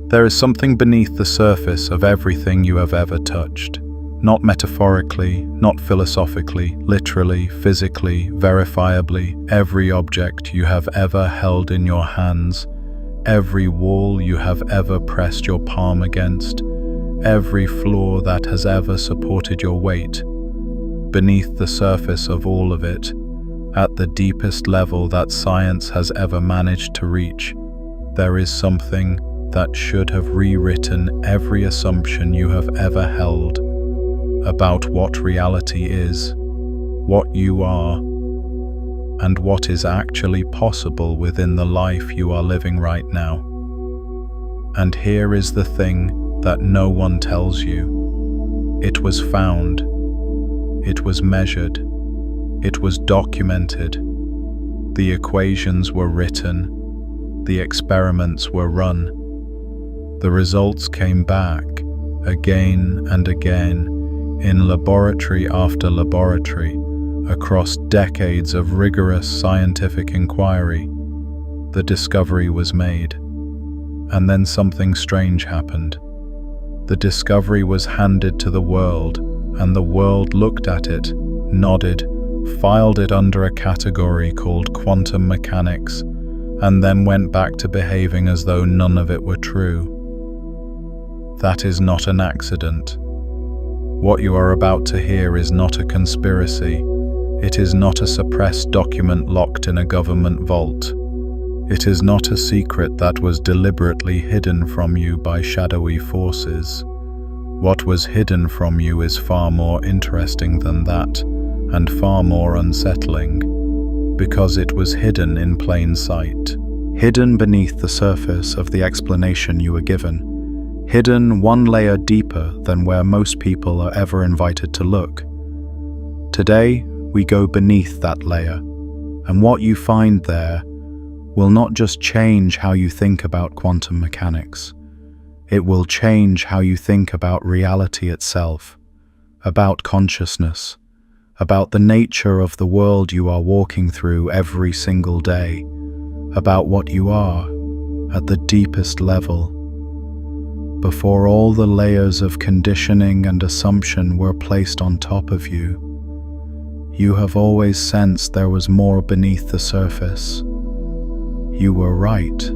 There is something beneath the surface of everything you have ever touched. Not metaphorically, not philosophically, literally, physically, verifiably, every object you have ever held in your hands, every wall you have ever pressed your palm against, every floor that has ever supported your weight. Beneath the surface of all of it, at the deepest level that science has ever managed to reach, there is something that should have rewritten every assumption you have ever held about what reality is, what you are, and what is actually possible within the life you are living right now. And here is the thing that no one tells you. It was found. It was measured. It was documented. The equations were written. The experiments were run. The results came back again and again in laboratory after laboratory across decades of rigorous scientific inquiry. The discovery was made. And then something strange happened. The discovery was handed to the world, and the world looked at it, nodded, filed it under a category called quantum mechanics, and then went back to behaving as though none of it were true. That is not an accident. What you are about to hear is not a conspiracy. It is not a suppressed document locked in a government vault. It is not a secret that was deliberately hidden from you by shadowy forces. What was hidden from you is far more interesting than that, and far more unsettling, because it was hidden in plain sight. Hidden beneath the surface of the explanation you were given. Hidden one layer deeper than where most people are ever invited to look. Today, we go beneath that layer, and what you find there will not just change how you think about quantum mechanics. It will change how you think about reality itself, about consciousness, about the nature of the world you are walking through every single day, about what you are at the deepest level. Before all the layers of conditioning and assumption were placed on top of you, you have always sensed there was more beneath the surface. You were right.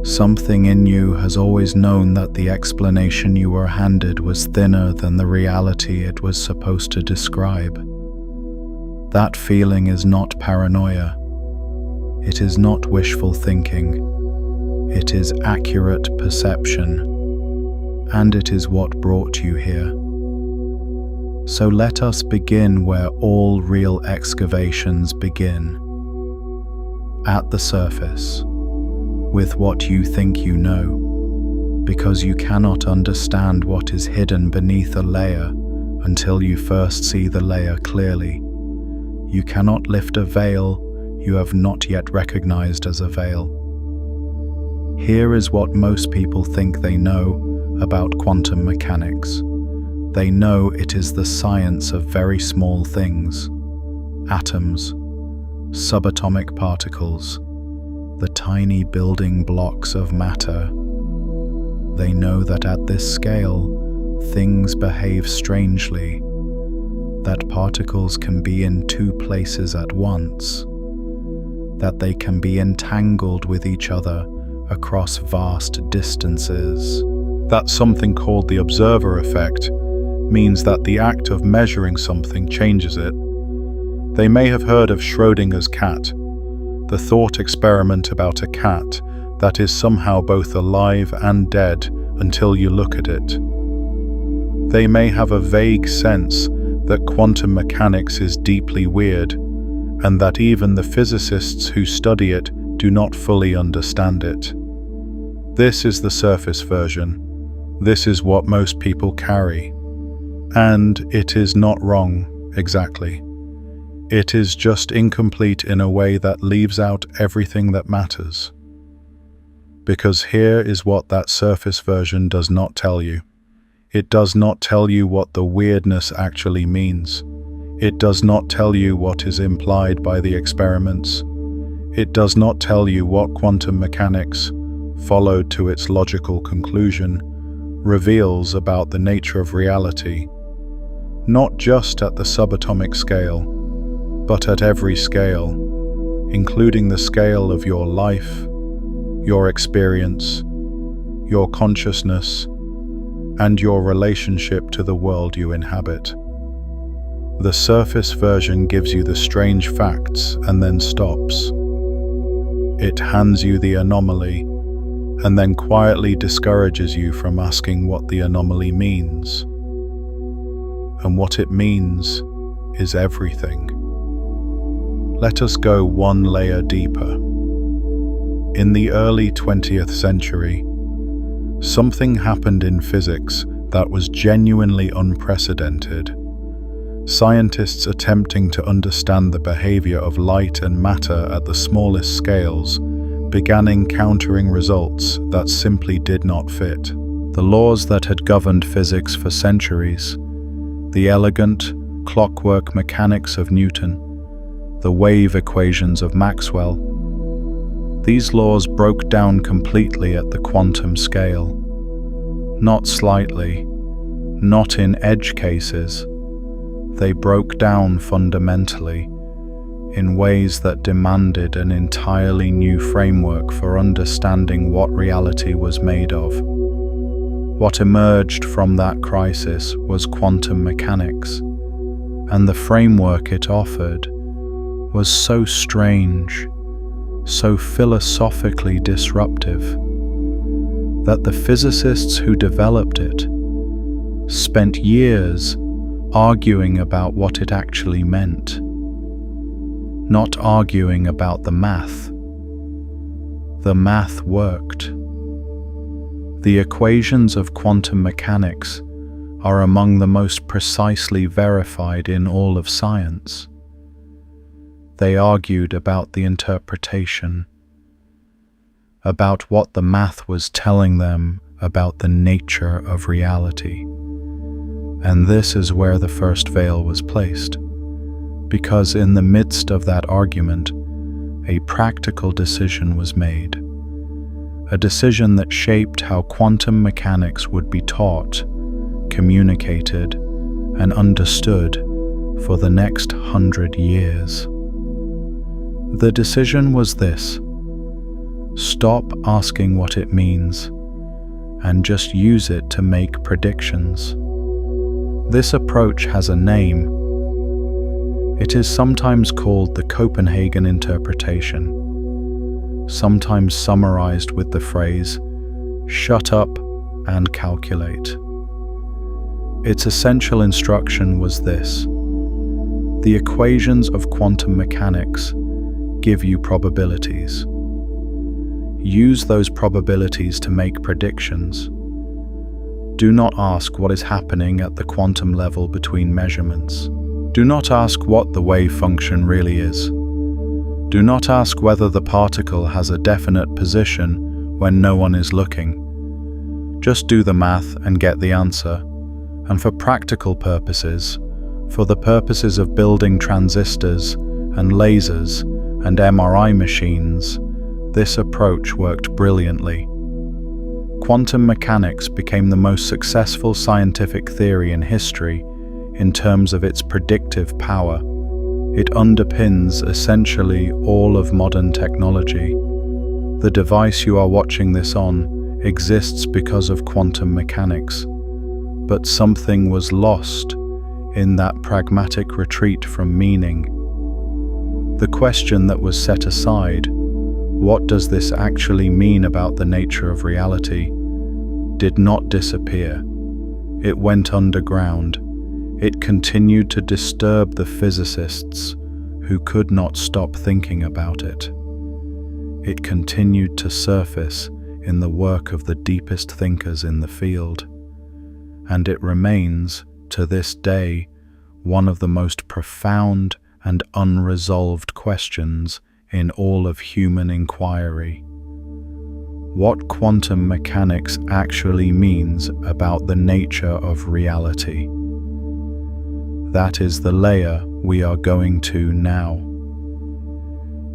Something in you has always known that the explanation you were handed was thinner than the reality it was supposed to describe. That feeling is not paranoia. It is not wishful thinking. It is accurate perception. And it is what brought you here. So let us begin where all real excavations begin. At the surface, with what you think you know, because you cannot understand what is hidden beneath a layer until you first see the layer clearly. You cannot lift a veil you have not yet recognized as a veil. Here is what most people think they know about quantum mechanics. They know it is the science of very small things, atoms, subatomic particles, the tiny building blocks of matter. They know that at this scale, things behave strangely, that particles can be in two places at once, that they can be entangled with each other across vast distances. That something called the observer effect means that the act of measuring something changes it. They may have heard of Schrödinger's cat, the thought experiment about a cat that is somehow both alive and dead until you look at it. They may have a vague sense that quantum mechanics is deeply weird, and that even the physicists who study it do not fully understand it. This is the surface version. This is what most people carry. And it is not wrong, exactly. It is just incomplete in a way that leaves out everything that matters. Because here is what that surface version does not tell you. It does not tell you what the weirdness actually means. It does not tell you what is implied by the experiments. It does not tell you what quantum mechanics, followed to its logical conclusion, reveals about the nature of reality, not just at the subatomic scale, but at every scale, including the scale of your life, your experience, your consciousness, and your relationship to the world you inhabit. The surface version gives you the strange facts and then stops. It hands you the anomaly and then quietly discourages you from asking what the anomaly means. And what it means is everything. Let us go one layer deeper. In the early 20th century, something happened in physics that was genuinely unprecedented. Scientists attempting to understand the behavior of light and matter at the smallest scales began encountering results that simply did not fit. The laws that had governed physics for centuries, the elegant, clockwork mechanics of Newton, the wave equations of Maxwell, these laws broke down completely at the quantum scale. Not slightly, not in edge cases. They broke down fundamentally, in ways that demanded an entirely new framework for understanding what reality was made of. What emerged from that crisis was quantum mechanics, and the framework it offered was so strange, so philosophically disruptive, that the physicists who developed it spent years arguing about what it actually meant. Not arguing about the math. The math worked. The equations of quantum mechanics are among the most precisely verified in all of science. They argued about the interpretation, about what the math was telling them about the nature of reality. And this is where the first veil was placed, because in the midst of that argument, a practical decision was made. A decision that shaped how quantum mechanics would be taught, communicated, and understood for the next 100 years. The decision was this: stop asking what it means, and just use it to make predictions. This approach has a name. It is sometimes called the Copenhagen interpretation, sometimes summarized with the phrase, "shut up and calculate." Its essential instruction was this: the equations of quantum mechanics give you probabilities. Use those probabilities to make predictions. Do not ask what is happening at the quantum level between measurements. Do not ask what the wave function really is. Do not ask whether the particle has a definite position when no one is looking. Just do the math and get the answer. And for practical purposes, for the purposes of building transistors and lasers and MRI machines, this approach worked brilliantly. Quantum mechanics became the most successful scientific theory in history in terms of its predictive power. It underpins essentially all of modern technology. The device you are watching this on exists because of quantum mechanics, but something was lost in that pragmatic retreat from meaning. The question that was set aside, what does this actually mean about the nature of reality, did not disappear. It went underground. It continued to disturb the physicists who could not stop thinking about it. It continued to surface in the work of the deepest thinkers in the field, and it remains, to this day, one of the most profound and unresolved questions in all of human inquiry. What quantum mechanics actually means about the nature of reality. That is the layer we are going to now.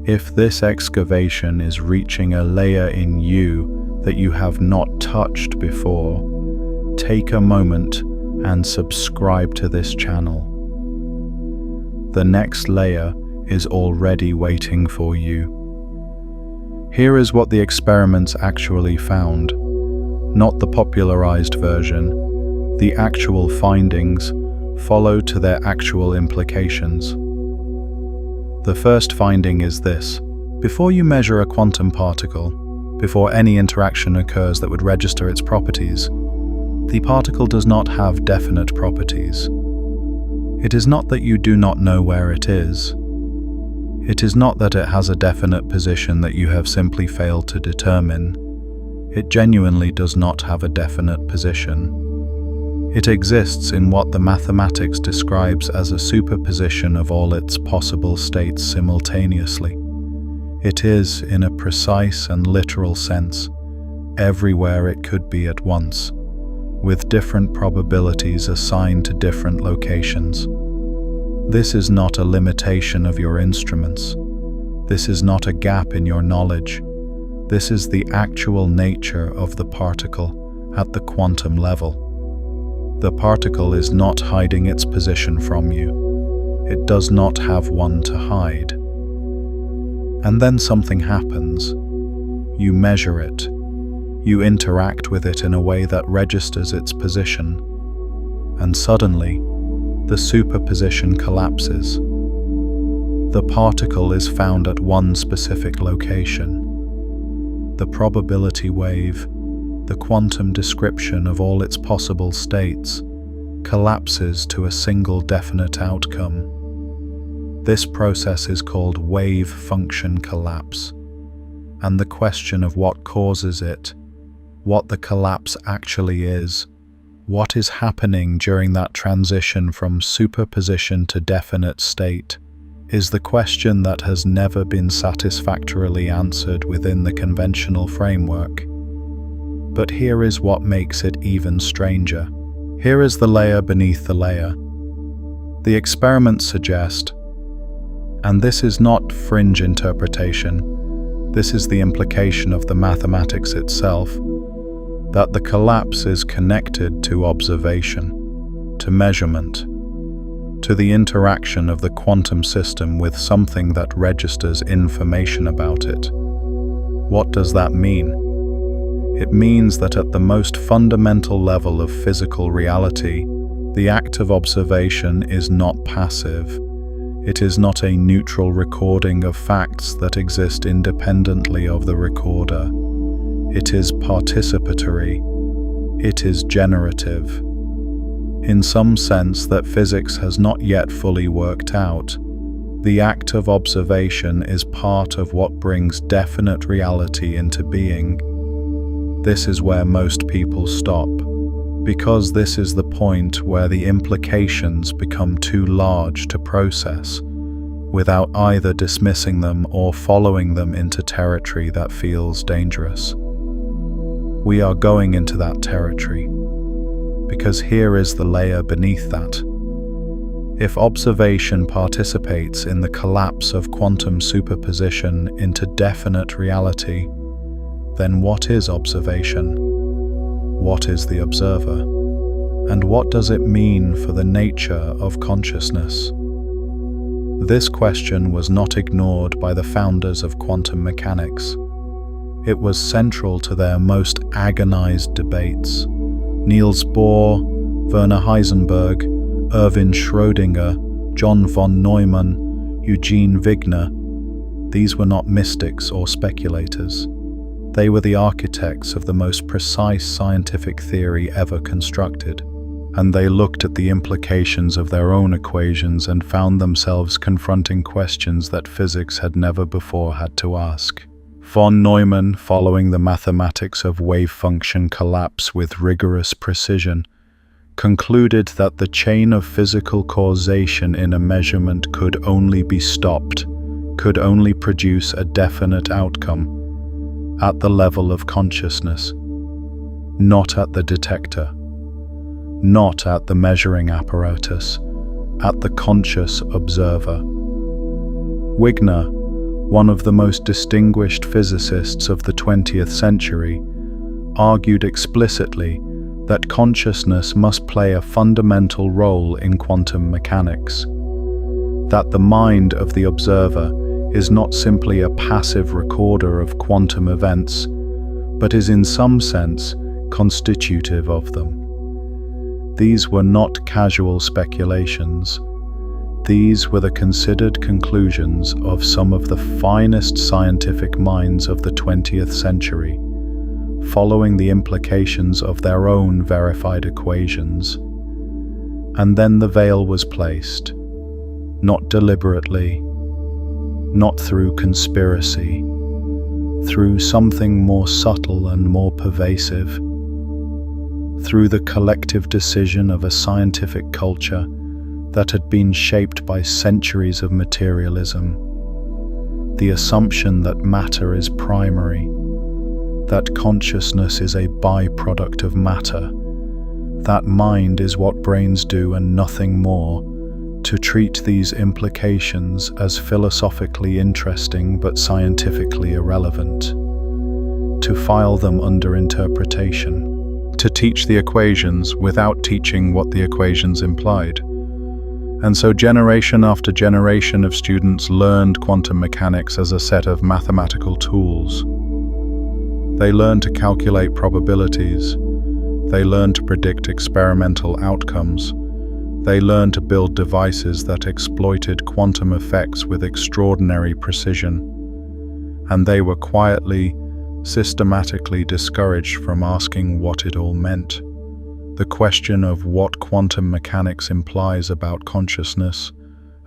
If this excavation is reaching a layer in you that you have not touched before, take a moment and subscribe to this channel. The next layer is already waiting for you. Here is what the experiments actually found, not the popularized version. The actual findings follow to their actual implications. The first finding is this: before you measure a quantum particle, before any interaction occurs that would register its properties, the particle does not have definite properties. It is not that you do not know where it is. It is not that it has a definite position that you have simply failed to determine. It genuinely does not have a definite position. It exists in what the mathematics describes as a superposition of all its possible states simultaneously. It is, in a precise and literal sense, everywhere it could be at once, with different probabilities assigned to different locations. This is not a limitation of your instruments. This is not a gap in your knowledge. This is the actual nature of the particle at the quantum level. The particle is not hiding its position from you. It does not have one to hide. And then something happens. You measure it. You interact with it in a way that registers its position. And suddenly, the superposition collapses. The particle is found at one specific location. The probability wave, the quantum description of all its possible states, collapses to a single definite outcome. This process is called wave function collapse, and the question of what causes it, what the collapse actually is, what is happening during that transition from superposition to definite state, is the question that has never been satisfactorily answered within the conventional framework. But here is what makes it even stranger. Here is the layer beneath the layer. The experiments suggest, and this is not fringe interpretation, this is the implication of the mathematics itself, that the collapse is connected to observation, to measurement, to the interaction of the quantum system with something that registers information about it. What does that mean? It means that at the most fundamental level of physical reality, the act of observation is not passive. It is not a neutral recording of facts that exist independently of the recorder. It is participatory. It is generative. In some sense that physics has not yet fully worked out, the act of observation is part of what brings definite reality into being. This is where most people stop, because this is the point where the implications become too large to process, without either dismissing them or following them into territory that feels dangerous. We are going into that territory, because here is the layer beneath that. If observation participates in the collapse of quantum superposition into definite reality, then what is observation? What is the observer? And what does it mean for the nature of consciousness? This question was not ignored by the founders of quantum mechanics. It was central to their most agonized debates. Niels Bohr, Werner Heisenberg, Erwin Schrödinger, John von Neumann, Eugene Wigner. These were not mystics or speculators. They were the architects of the most precise scientific theory ever constructed, and they looked at the implications of their own equations and found themselves confronting questions that physics had never before had to ask. Von Neumann, following the mathematics of wave function collapse with rigorous precision, concluded that the chain of physical causation in a measurement could only be stopped, could only produce a definite outcome, at the level of consciousness, not at the detector, not at the measuring apparatus, at the conscious observer. Wigner, one of the most distinguished physicists of the 20th century, argued explicitly that consciousness must play a fundamental role in quantum mechanics, that the mind of the observer is not simply a passive recorder of quantum events, but is in some sense constitutive of them. These were not casual speculations. These were the considered conclusions of some of the finest scientific minds of the 20th century, following the implications of their own verified equations. And then the veil was placed, not deliberately, not through conspiracy, through something more subtle and more pervasive, through the collective decision of a scientific culture that had been shaped by centuries of materialism, the assumption that matter is primary, that consciousness is a byproduct of matter, that mind is what brains do and nothing more, to treat these implications as philosophically interesting but scientifically irrelevant, to file them under interpretation, to teach the equations without teaching what the equations implied. And so generation after generation of students learned quantum mechanics as a set of mathematical tools. They learned to calculate probabilities. They learned to predict experimental outcomes. They learned to build devices that exploited quantum effects with extraordinary precision. And they were quietly, systematically discouraged from asking what it all meant. The question of what quantum mechanics implies about consciousness,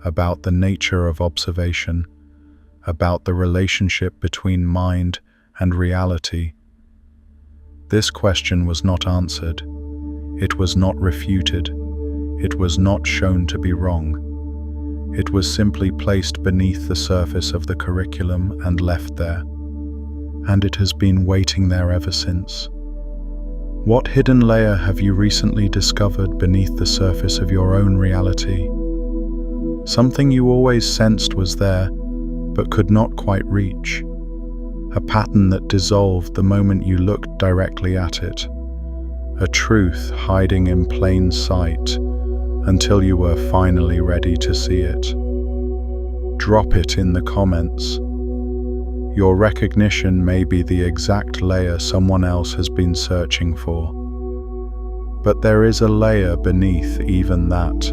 about the nature of observation, about the relationship between mind and reality. This question was not answered. It was not refuted. It was not shown to be wrong. It was simply placed beneath the surface of the curriculum and left there. And it has been waiting there ever since. What hidden layer have you recently discovered beneath the surface of your own reality? Something you always sensed was there, but could not quite reach. A pattern that dissolved the moment you looked directly at it. A truth hiding in plain sight until you were finally ready to see it. Drop it in the comments. Your recognition may be the exact layer someone else has been searching for. But there is a layer beneath even that.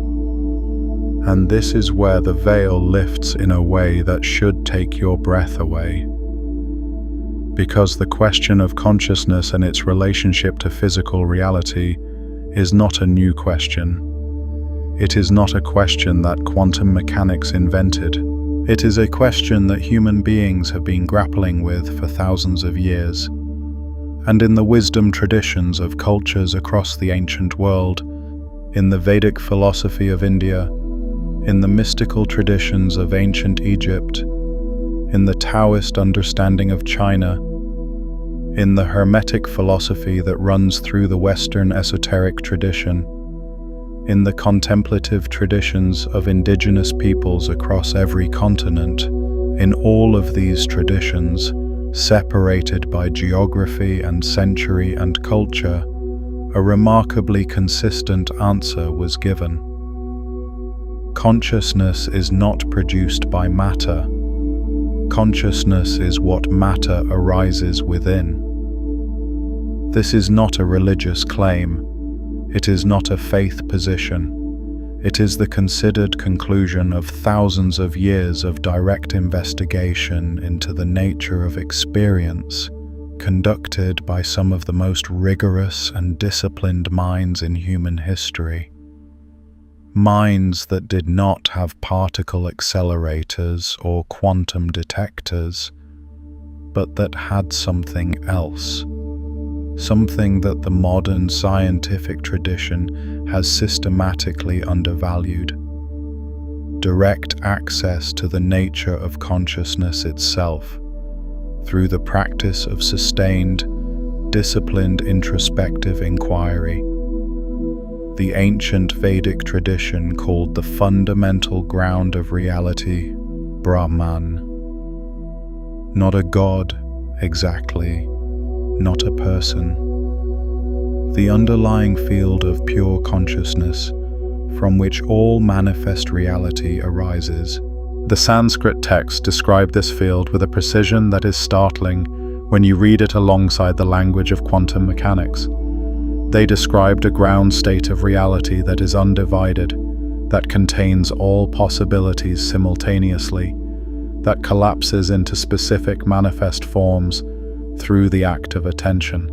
And this is where the veil lifts in a way that should take your breath away. Because the question of consciousness and its relationship to physical reality is not a new question. It is not a question that quantum mechanics invented. It is a question that human beings have been grappling with for thousands of years. And in the wisdom traditions of cultures across the ancient world, in the Vedic philosophy of India, in the mystical traditions of ancient Egypt, in the Taoist understanding of China, in the Hermetic philosophy that runs through the Western esoteric tradition, in the contemplative traditions of indigenous peoples across every continent, in all of these traditions, separated by geography and century and culture, a remarkably consistent answer was given. Consciousness is not produced by matter. Consciousness is what matter arises within. This is not a religious claim. It is not a faith position. It is the considered conclusion of thousands of years of direct investigation into the nature of experience, conducted by some of the most rigorous and disciplined minds in human history. Minds that did not have particle accelerators or quantum detectors, but that had something else. Something that the modern scientific tradition has systematically undervalued. Direct access to the nature of consciousness itself, through the practice of sustained, disciplined introspective inquiry. The ancient Vedic tradition called the fundamental ground of reality Brahman. Not a god, exactly. Not a person, the underlying field of pure consciousness from which all manifest reality arises. The Sanskrit texts describe this field with a precision that is startling when you read it alongside the language of quantum mechanics. They described a ground state of reality that is undivided, that contains all possibilities simultaneously, that collapses into specific manifest forms through the act of attention.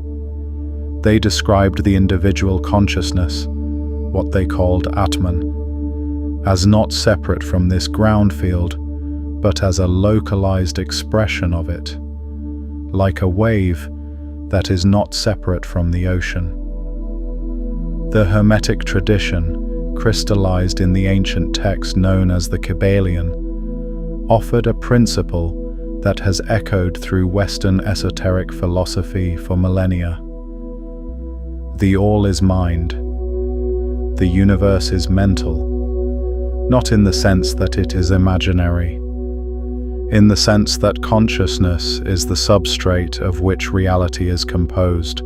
They described the individual consciousness, what they called Atman, as not separate from this ground field, but as a localized expression of it, like a wave that is not separate from the ocean. The Hermetic tradition, crystallized in the ancient text known as the Kybalion, offered a principle that has echoed through Western esoteric philosophy for millennia. The all is mind. The universe is mental, not in the sense that it is imaginary, in the sense that consciousness is the substrate of which reality is composed,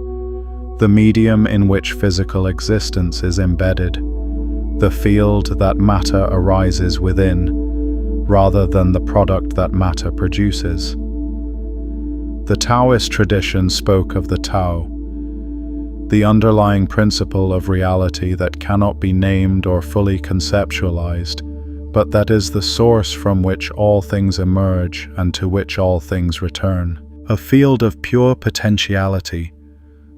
the medium in which physical existence is embedded, the field that matter arises within, rather than the product that matter produces. The Taoist tradition spoke of the Tao, the underlying principle of reality that cannot be named or fully conceptualized, but that is the source from which all things emerge and to which all things return. A field of pure potentiality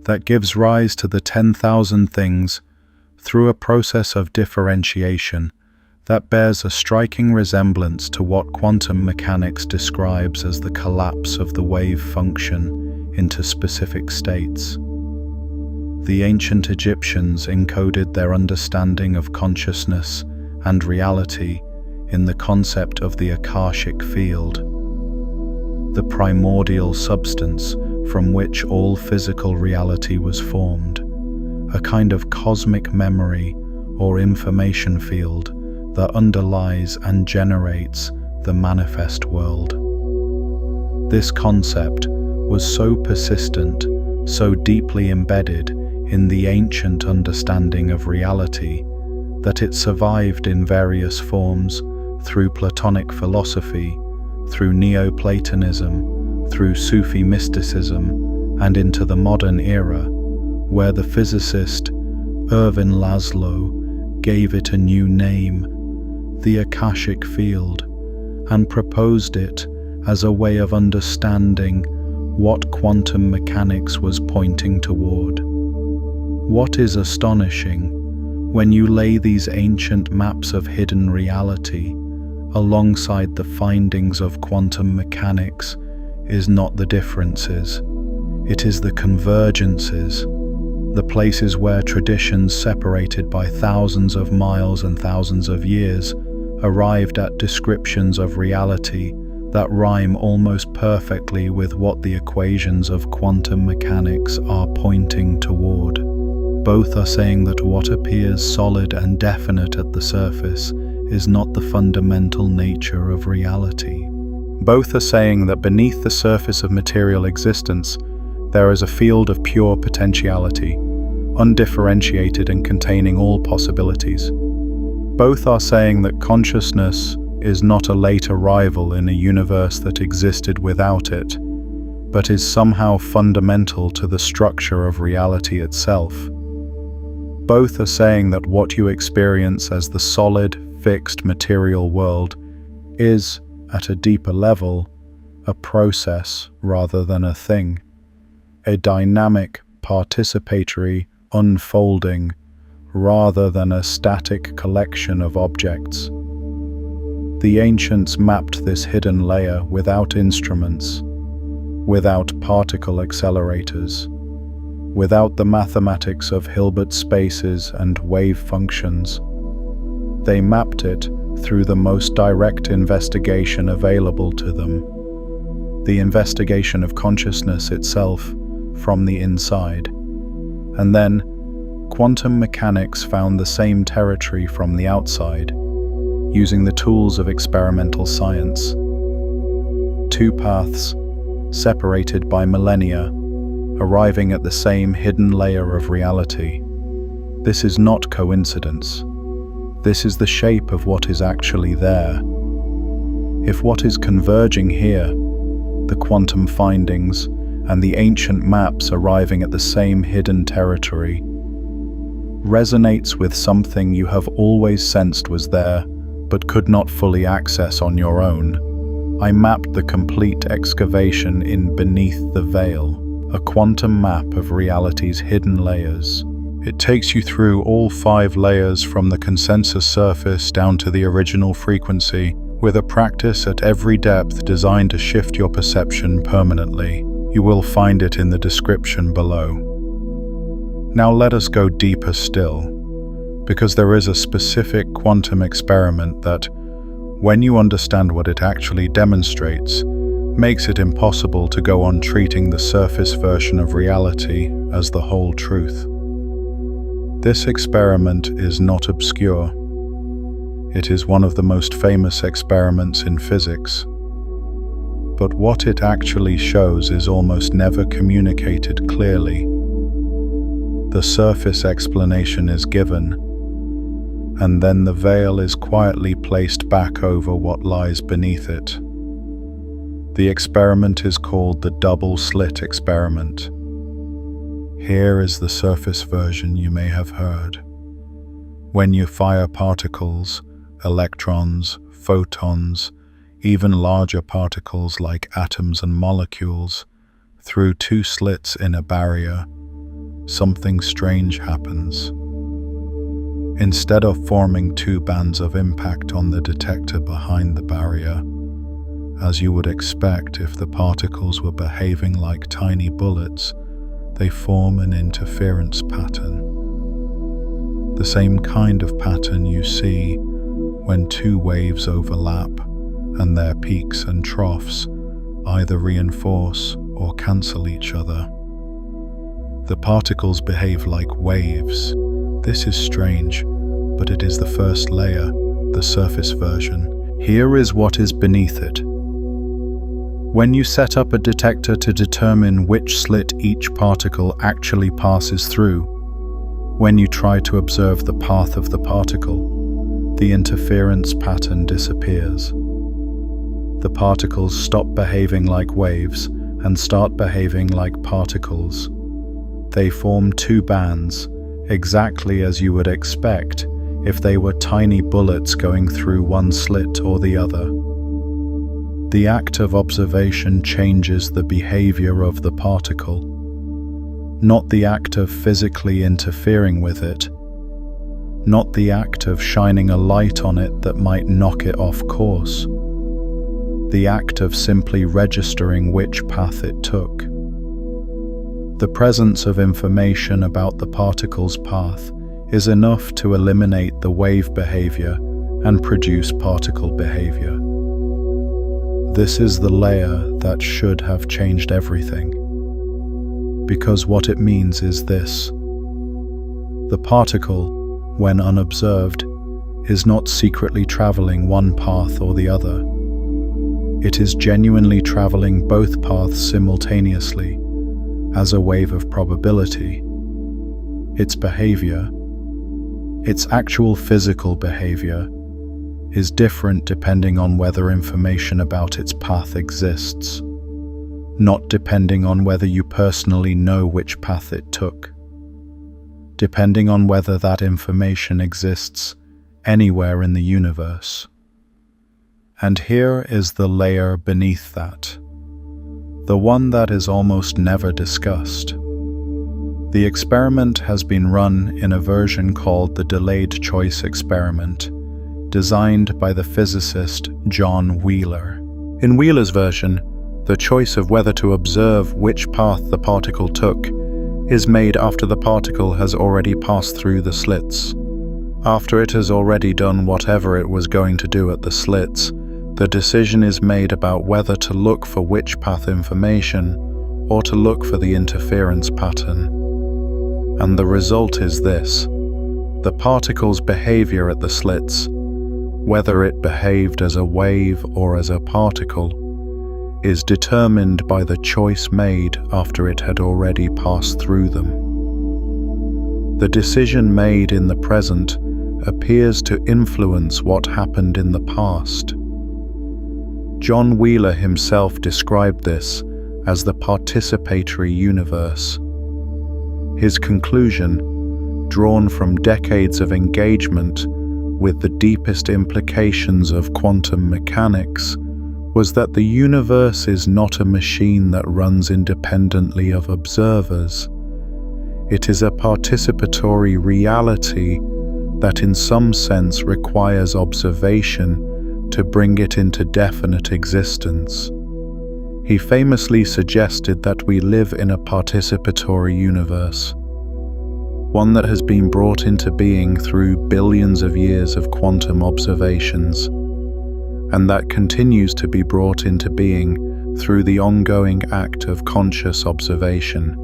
that gives rise to the 10,000 things through a process of differentiation that bears a striking resemblance to what quantum mechanics describes as the collapse of the wave function into specific states. The ancient Egyptians encoded their understanding of consciousness and reality in the concept of the Akashic field, the primordial substance from which all physical reality was formed, a kind of cosmic memory or information field that underlies and generates the manifest world. This concept was so persistent, so deeply embedded in the ancient understanding of reality, that it survived in various forms through Platonic philosophy, through Neoplatonism, through Sufi mysticism, and into the modern era, where the physicist Erwin Laszlo gave it a new name, the Akashic field, and proposed it as a way of understanding what quantum mechanics was pointing toward. What is astonishing when you lay these ancient maps of hidden reality alongside the findings of quantum mechanics is not the differences, it is the convergences, the places where traditions separated by thousands of miles and thousands of years arrived at descriptions of reality that rhyme almost perfectly with what the equations of quantum mechanics are pointing toward. Both are saying that what appears solid and definite at the surface is not the fundamental nature of reality. Both are saying that beneath the surface of material existence, there is a field of pure potentiality, undifferentiated and containing all possibilities. Both are saying that consciousness is not a late arrival in a universe that existed without it, but is somehow fundamental to the structure of reality itself. Both are saying that what you experience as the solid, fixed material world is, at a deeper level, a process rather than a thing, a dynamic, participatory unfolding rather than a static collection of objects. The ancients mapped this hidden layer without instruments, without particle accelerators, without the mathematics of Hilbert spaces and wave functions. They mapped it through the most direct investigation available to them, the investigation of consciousness itself from the inside. And then, quantum mechanics found the same territory from the outside, using the tools of experimental science. Two paths, separated by millennia, arriving at the same hidden layer of reality. This is not coincidence. This is the shape of what is actually there. If what is converging here, the quantum findings and the ancient maps arriving at the same hidden territory, resonates with something you have always sensed was there, but could not fully access on your own, I mapped the complete excavation in Beneath the Veil, a quantum map of reality's hidden layers. It takes you through all 5 layers from the consensus surface down to the original frequency, with a practice at every depth designed to shift your perception permanently. You will find it in the description below. Now let us go deeper still, because there is a specific quantum experiment that, when you understand what it actually demonstrates, makes it impossible to go on treating the surface version of reality as the whole truth. This experiment is not obscure. It is one of the most famous experiments in physics. But what it actually shows is almost never communicated clearly. The surface explanation is given, and then the veil is quietly placed back over what lies beneath it. The experiment is called the double slit experiment. Here is the surface version you may have heard. When you fire particles, electrons, photons, even larger particles like atoms and molecules, through 2 slits in a barrier, something strange happens. Instead of forming 2 bands of impact on the detector behind the barrier, as you would expect if the particles were behaving like tiny bullets, they form an interference pattern. The same kind of pattern you see when 2 waves overlap and their peaks and troughs either reinforce or cancel each other. The particles behave like waves. This is strange, but it is the first layer, the surface version. Here is what is beneath it. When you set up a detector to determine which slit each particle actually passes through, when you try to observe the path of the particle, the interference pattern disappears. The particles stop behaving like waves and start behaving like particles. They form 2 bands, exactly as you would expect if they were tiny bullets going through one slit or the other. The act of observation changes the behavior of the particle, not the act of physically interfering with it, not the act of shining a light on it that might knock it off course, the act of simply registering which path it took. The presence of information about the particle's path is enough to eliminate the wave behavior and produce particle behavior. This is the layer that should have changed everything, because what it means is this: the particle, when unobserved, is not secretly traveling one path or the other. It is genuinely traveling both paths simultaneously, as a wave of probability. Its behavior, its actual physical behavior, is different depending on whether information about its path exists, not depending on whether you personally know which path it took, depending on whether that information exists anywhere in the universe. And here is the layer beneath that, the one that is almost never discussed. The experiment has been run in a version called the delayed choice experiment, designed by the physicist John Wheeler. In Wheeler's version, the choice of whether to observe which path the particle took is made after the particle has already passed through the slits. After it has already done whatever it was going to do at the slits, the decision is made about whether to look for which path information or to look for the interference pattern. And the result is this: the particle's behavior at the slits, whether it behaved as a wave or as a particle, is determined by the choice made after it had already passed through them. The decision made in the present appears to influence what happened in the past. John Wheeler himself described this as the participatory universe. His conclusion, drawn from decades of engagement with the deepest implications of quantum mechanics, was that the universe is not a machine that runs independently of observers. It is a participatory reality that in some sense requires observation to bring it into definite existence. He famously suggested that we live in a participatory universe, one that has been brought into being through billions of years of quantum observations, and that continues to be brought into being through the ongoing act of conscious observation.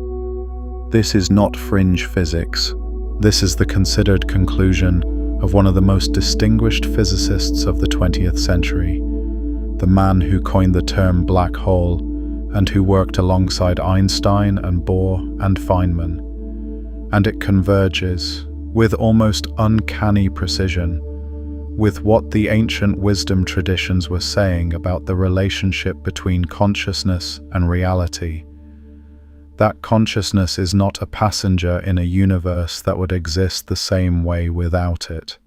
This is not fringe physics. This is the considered conclusion of one of the most distinguished physicists of the 20th century, the man who coined the term black hole and who worked alongside Einstein and Bohr and Feynman. And it converges, with almost uncanny precision, with what the ancient wisdom traditions were saying about the relationship between consciousness and reality. That consciousness is not a passenger in a universe that would exist the same way without it.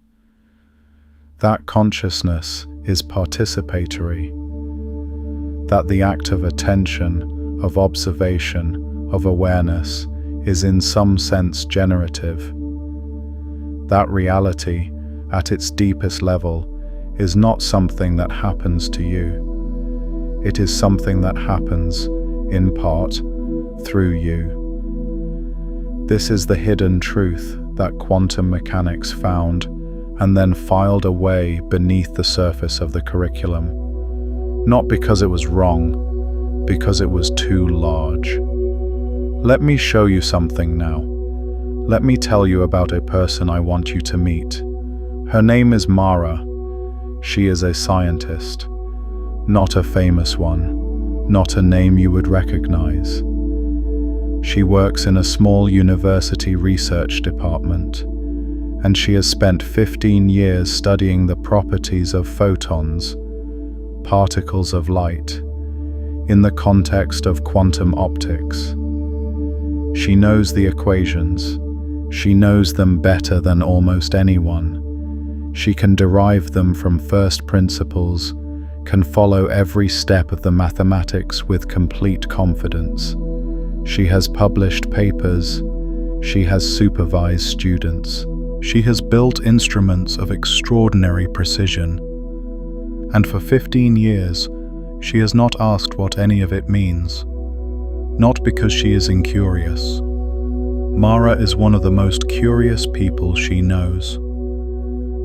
That consciousness is participatory. That the act of attention, of observation, of awareness is in some sense generative. That reality, at its deepest level, is not something that happens to you. It is something that happens, in part, through you. This is the hidden truth that quantum mechanics found and then filed away beneath the surface of the curriculum. Not because it was wrong, because it was too large. Let me show you something now. Let me tell you about a person I want you to meet. Her name is Mara. She is a scientist. Not a famous one, not a name you would recognize. She works in a small university research department, and she has spent 15 years studying the properties of photons, particles of light, in the context of quantum optics. She knows the equations. She knows them better than almost anyone. She can derive them from first principles, can follow every step of the mathematics with complete confidence. She has published papers. She has supervised students. She has built instruments of extraordinary precision. And for 15 years, she has not asked what any of it means. Not because she is incurious. Mara is one of the most curious people she knows.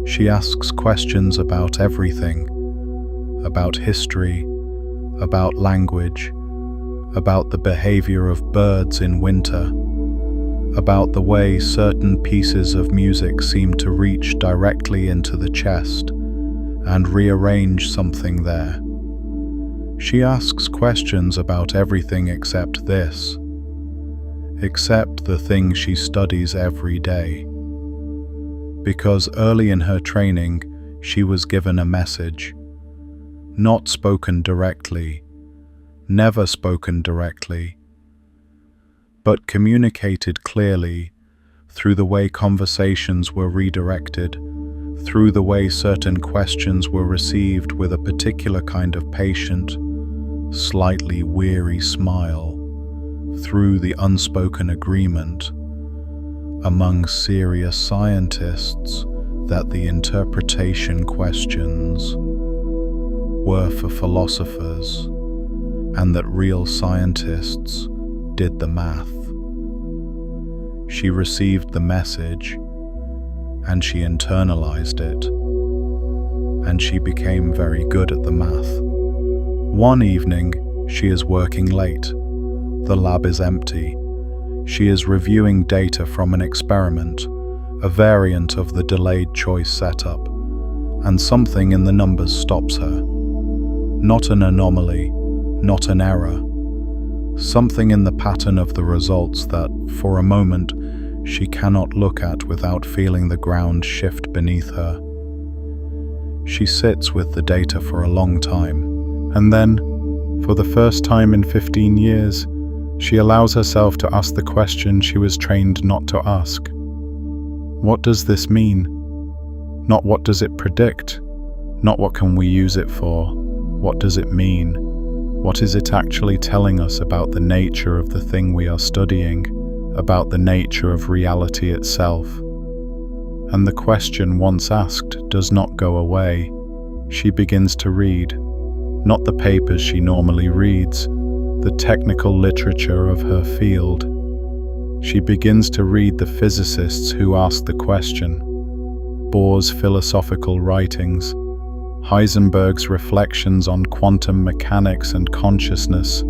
She asks questions about everything, about history, about language, about the behavior of birds in winter, about the way certain pieces of music seem to reach directly into the chest and rearrange something there. She asks questions about everything except this, except the thing she studies every day. Because early in her training, she was given a message, not spoken directly, never spoken directly, but communicated clearly through the way conversations were redirected, through the way certain questions were received with a particular kind of patient, slightly weary smile, through the unspoken agreement among serious scientists that the interpretation questions were for philosophers and that real scientists did the math. She received the message and she internalized it, and she became very good at the math. One evening, she is working late. The lab is empty. She is reviewing data from an experiment, a variant of the delayed choice setup, and something in the numbers stops her. Not an anomaly, not an error. Something in the pattern of the results that, for a moment, she cannot look at without feeling the ground shift beneath her. She sits with the data for a long time, and then, for the first time in 15 years, she allows herself to ask the question she was trained not to ask. What does this mean? Not what does it predict? Not what can we use it for? What does it mean? What is it actually telling us about the nature of the thing we are studying, about the nature of reality itself? And the question once asked does not go away. She begins to read, not the papers she normally reads, the technical literature of her field. She begins to read the physicists who asked the question, Bohr's philosophical writings, Heisenberg's reflections on quantum mechanics and consciousness,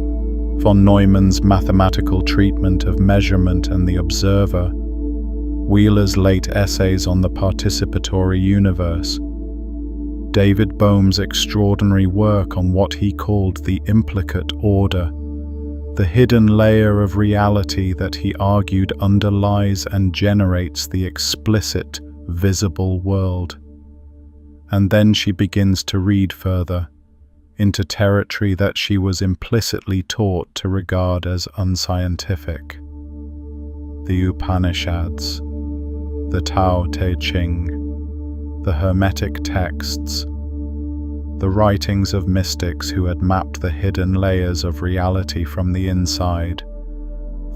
von Neumann's mathematical treatment of measurement and the observer, Wheeler's late essays on the participatory universe, David Bohm's extraordinary work on what he called the implicate order, the hidden layer of reality that he argued underlies and generates the explicit, visible world. And then she begins to read further, into territory that she was implicitly taught to regard as unscientific. The Upanishads, the Tao Te Ching, the Hermetic texts, the writings of mystics who had mapped the hidden layers of reality from the inside,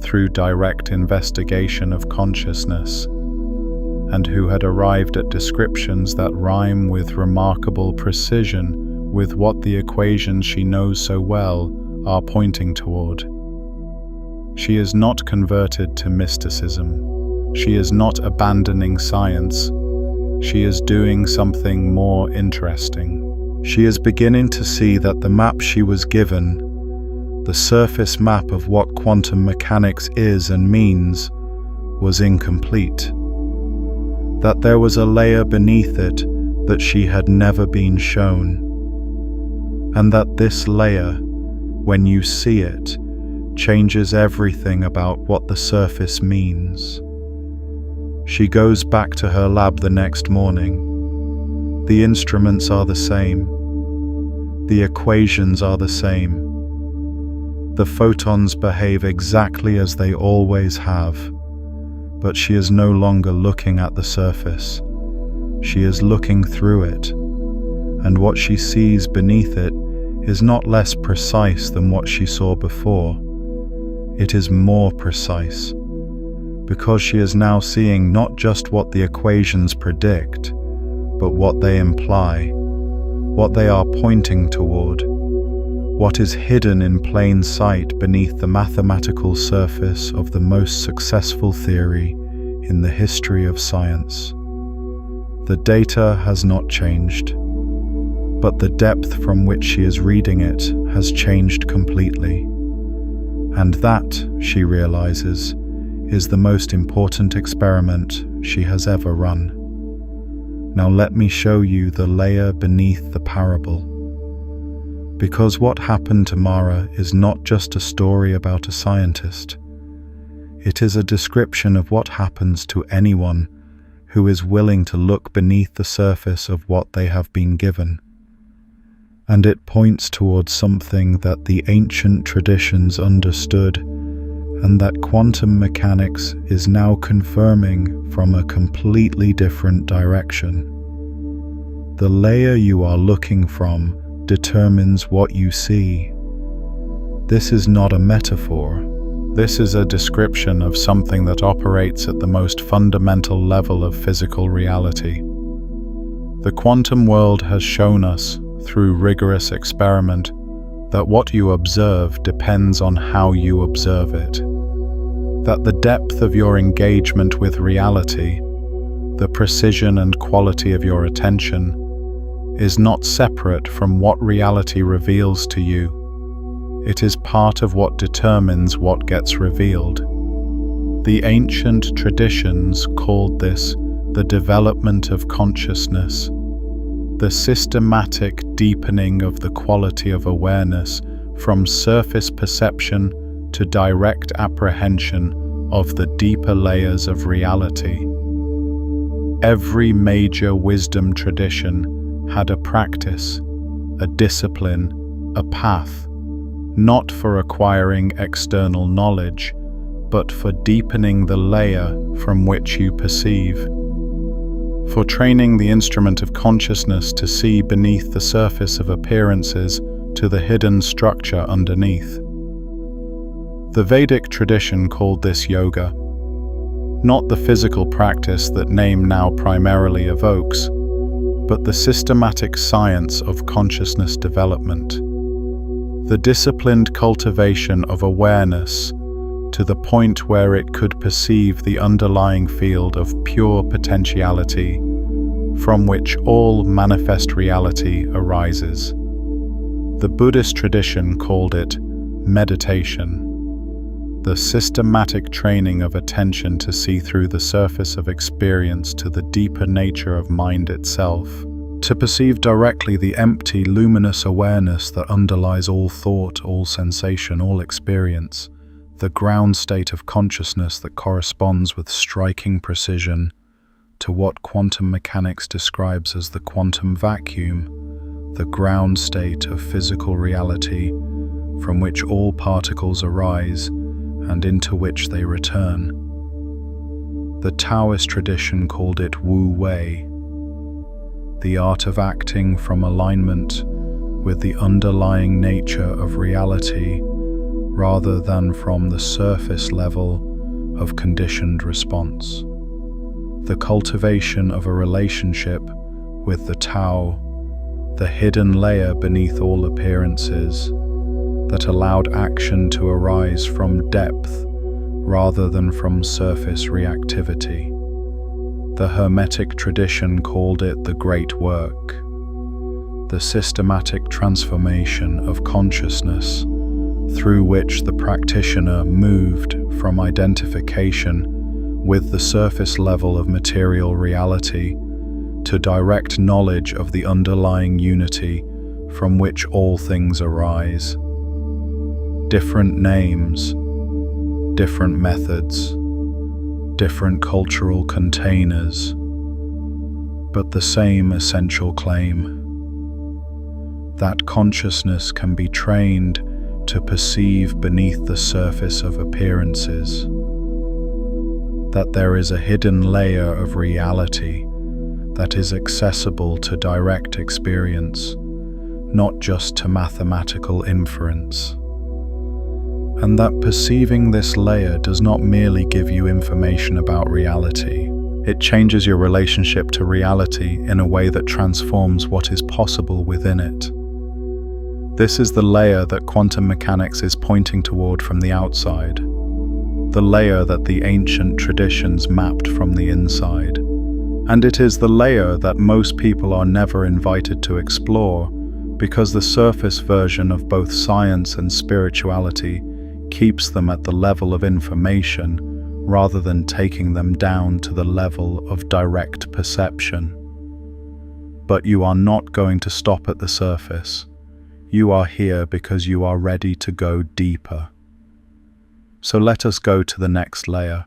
through direct investigation of consciousness, and who had arrived at descriptions that rhyme with remarkable precision with what the equations she knows so well are pointing toward. She is not converted to mysticism. She is not abandoning science. She is doing something more interesting. She is beginning to see that the map she was given, the surface map of what quantum mechanics is and means, was incomplete. That there was a layer beneath it that she had never been shown. And that this layer, when you see it, changes everything about what the surface means. She goes back to her lab the next morning. The instruments are the same. The equations are the same. The photons behave exactly as they always have. But she is no longer looking at the surface. She is looking through it, and what she sees beneath it is not less precise than what she saw before. It is more precise, because she is now seeing not just what the equations predict, but what they imply, what they are pointing toward, what is hidden in plain sight beneath the mathematical surface of the most successful theory in the history of science. The data has not changed, but the depth from which she is reading it has changed completely. And that, she realizes, is the most important experiment she has ever run. Now let me show you the layer beneath the parable. Because what happened to Mara is not just a story about a scientist. It is a description of what happens to anyone who is willing to look beneath the surface of what they have been given. And it points towards something that the ancient traditions understood, and that quantum mechanics is now confirming from a completely different direction. The layer you are looking from determines what you see. This is not a metaphor. This is a description of something that operates at the most fundamental level of physical reality. The quantum world has shown us, through rigorous experiment, that what you observe depends on how you observe it. That the depth of your engagement with reality, the precision and quality of your attention, is not separate from what reality reveals to you. It is part of what determines what gets revealed. The ancient traditions called this the development of consciousness, the systematic deepening of the quality of awareness from surface perception to direct apprehension of the deeper layers of reality. Every major wisdom tradition had a practice, a discipline, a path, not for acquiring external knowledge, but for deepening the layer from which you perceive, for training the instrument of consciousness to see beneath the surface of appearances to the hidden structure underneath. The Vedic tradition called this yoga, not the physical practice that name now primarily evokes, but the systematic science of consciousness development, the disciplined cultivation of awareness to the point where it could perceive the underlying field of pure potentiality from which all manifest reality arises. The Buddhist tradition called it meditation, the systematic training of attention to see through the surface of experience to the deeper nature of mind itself, to perceive directly the empty, luminous awareness that underlies all thought, all sensation, all experience, the ground state of consciousness that corresponds with striking precision to what quantum mechanics describes as the quantum vacuum, the ground state of physical reality from which all particles arise and into which they return. The Taoist tradition called it Wu Wei, the art of acting from alignment with the underlying nature of reality rather than from the surface level of conditioned response. The cultivation of a relationship with the Tao, the hidden layer beneath all appearances, that allowed action to arise from depth rather than from surface reactivity. The Hermetic tradition called it the Great Work, the systematic transformation of consciousness through which the practitioner moved from identification with the surface level of material reality to direct knowledge of the underlying unity from which all things arise. Different names, different methods, different cultural containers, but the same essential claim: that consciousness can be trained to perceive beneath the surface of appearances, that there is a hidden layer of reality that is accessible to direct experience, not just to mathematical inference, and that perceiving this layer does not merely give you information about reality, it changes your relationship to reality in a way that transforms what is possible within it. This is the layer that quantum mechanics is pointing toward from the outside, the layer that the ancient traditions mapped from the inside. And it is the layer that most people are never invited to explore, because the surface version of both science and spirituality keeps them at the level of information rather than taking them down to the level of direct perception. But you are not going to stop at the surface. You are here because you are ready to go deeper. So let us go to the next layer.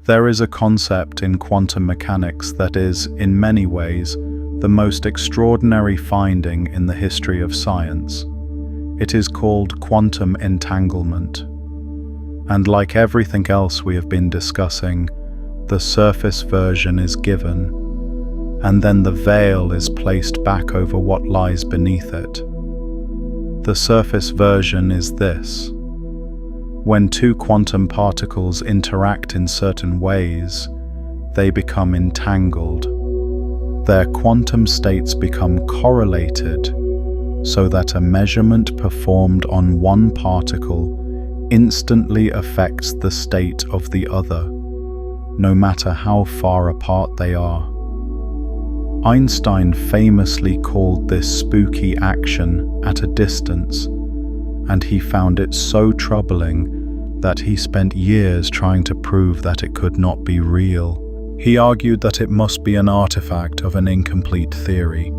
There is a concept in quantum mechanics that is, in many ways, the most extraordinary finding in the history of science. It is called quantum entanglement. And like everything else we have been discussing, the surface version is given, and then the veil is placed back over what lies beneath it. The surface version is this: when two quantum particles interact in certain ways, they become entangled. Their quantum states become correlated, so that a measurement performed on one particle instantly affects the state of the other, no matter how far apart they are. Einstein famously called this spooky action at a distance, and he found it so troubling that he spent years trying to prove that it could not be real. He argued that it must be an artifact of an incomplete theory,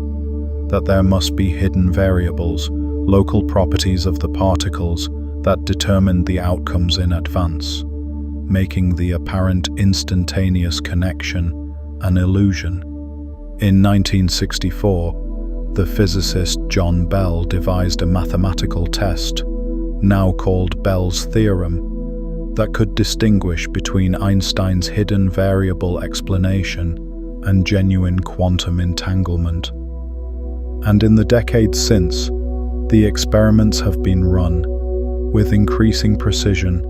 that there must be hidden variables, local properties of the particles that determined the outcomes in advance, making the apparent instantaneous connection an illusion. In 1964, the physicist John Bell devised a mathematical test, now called Bell's theorem, that could distinguish between Einstein's hidden variable explanation and genuine quantum entanglement. And in the decades since, the experiments have been run, with increasing precision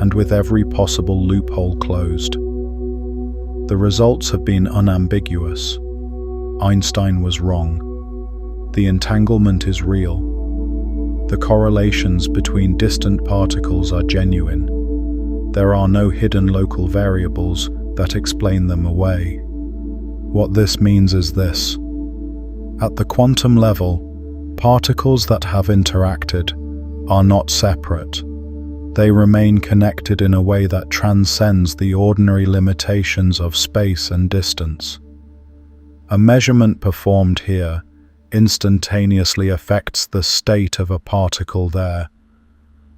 and with every possible loophole closed. The results have been unambiguous. Einstein was wrong. The entanglement is real. The correlations between distant particles are genuine. There are no hidden local variables that explain them away. What this means is this. At the quantum level, particles that have interacted are not separate. They remain connected in a way that transcends the ordinary limitations of space and distance. A measurement performed here instantaneously affects the state of a particle there,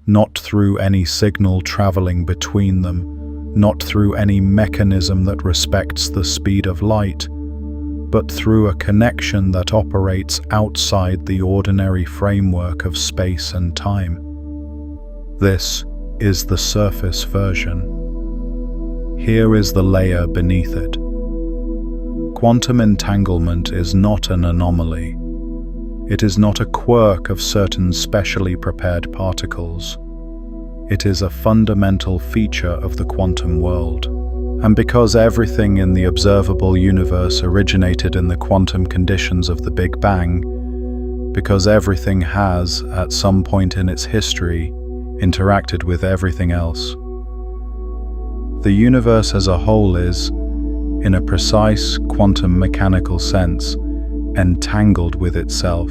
not through any signal traveling between them, not through any mechanism that respects the speed of light, but through a connection that operates outside the ordinary framework of space and time. This is the surface version. Here is the layer beneath it. Quantum entanglement is not an anomaly. It is not a quirk of certain specially prepared particles. It is a fundamental feature of the quantum world. And because everything in the observable universe originated in the quantum conditions of the Big Bang, because everything has, at some point in its history, interacted with everything else, the universe as a whole is, in a precise quantum mechanical sense, entangled with itself.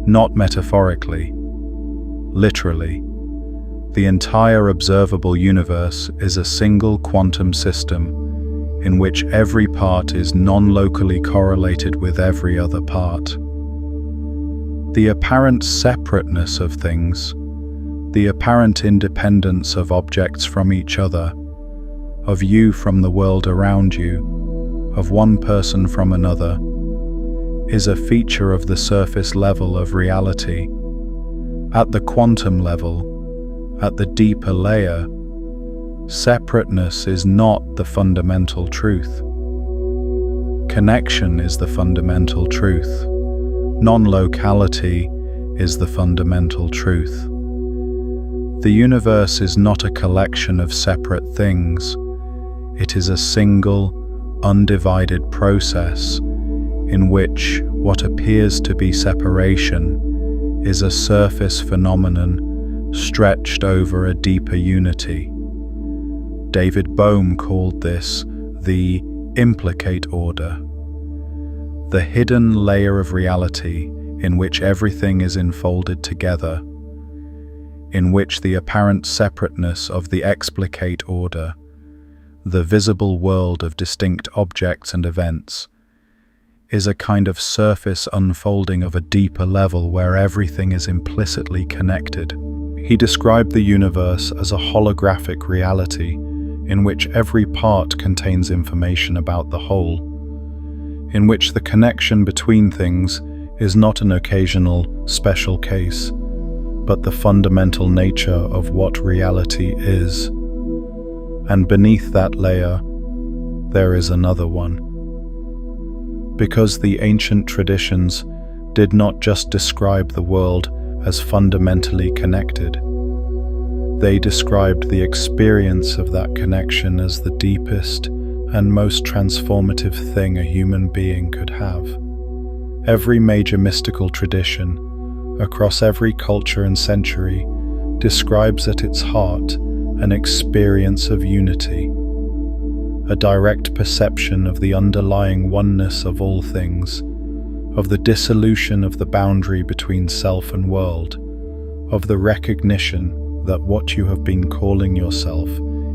Not metaphorically, literally. The entire observable universe is a single quantum system in which every part is non-locally correlated with every other part. The apparent separateness of things, the apparent independence of objects from each other, of you from the world around you, of one person from another, is a feature of the surface level of reality. At the quantum level, at the deeper layer, separateness is not the fundamental truth. Connection is the fundamental truth. Non-locality is the fundamental truth. The universe is not a collection of separate things. It is a single, undivided process in which what appears to be separation is a surface phenomenon stretched over a deeper unity. David Bohm called this the implicate order, the hidden layer of reality in which everything is enfolded together, in which the apparent separateness of the explicate order, the visible world of distinct objects and events, is a kind of surface unfolding of a deeper level where everything is implicitly connected. He described the universe as a holographic reality in which every part contains information about the whole, in which the connection between things is not an occasional, special case, but the fundamental nature of what reality is. And beneath that layer, there is another one. Because the ancient traditions did not just describe the world as fundamentally connected. They described the experience of that connection as the deepest and most transformative thing a human being could have. Every major mystical tradition, across every culture and century, describes at its heart an experience of unity, a direct perception of the underlying oneness of all things, of the dissolution of the boundary between self and world, of the recognition that what you have been calling yourself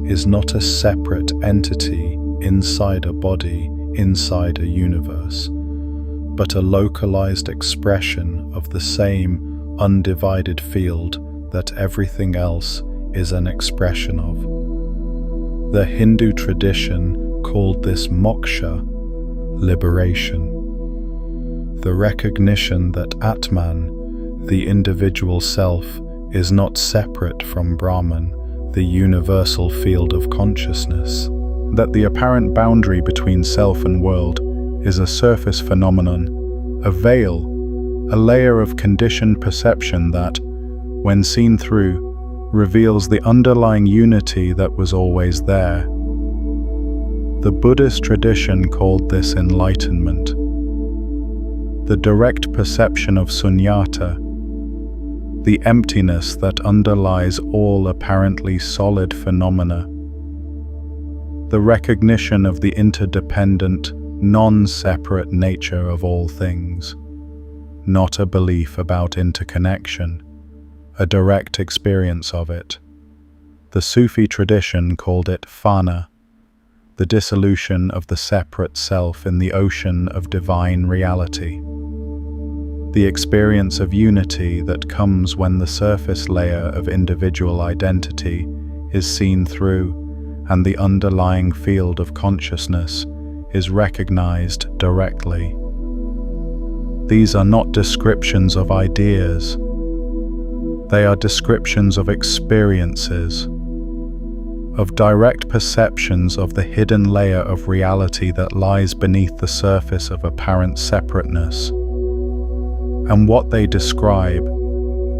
is not a separate entity inside a body, inside a universe, but a localized expression of the same undivided field that everything else is an expression of. The Hindu tradition called this moksha, liberation. The recognition that Atman, the individual self, is not separate from Brahman, the universal field of consciousness. That the apparent boundary between self and world is a surface phenomenon, a veil, a layer of conditioned perception that, when seen through, reveals the underlying unity that was always there. The Buddhist tradition called this enlightenment. The direct perception of sunyata, the emptiness that underlies all apparently solid phenomena. The recognition of the interdependent, non-separate nature of all things. Not a belief about interconnection, a direct experience of it. The Sufi tradition called it fana, the dissolution of the separate self in the ocean of divine reality. The experience of unity that comes when the surface layer of individual identity is seen through and the underlying field of consciousness is recognized directly. These are not descriptions of ideas. They are descriptions of experiences, of direct perceptions of the hidden layer of reality that lies beneath the surface of apparent separateness. And what they describe,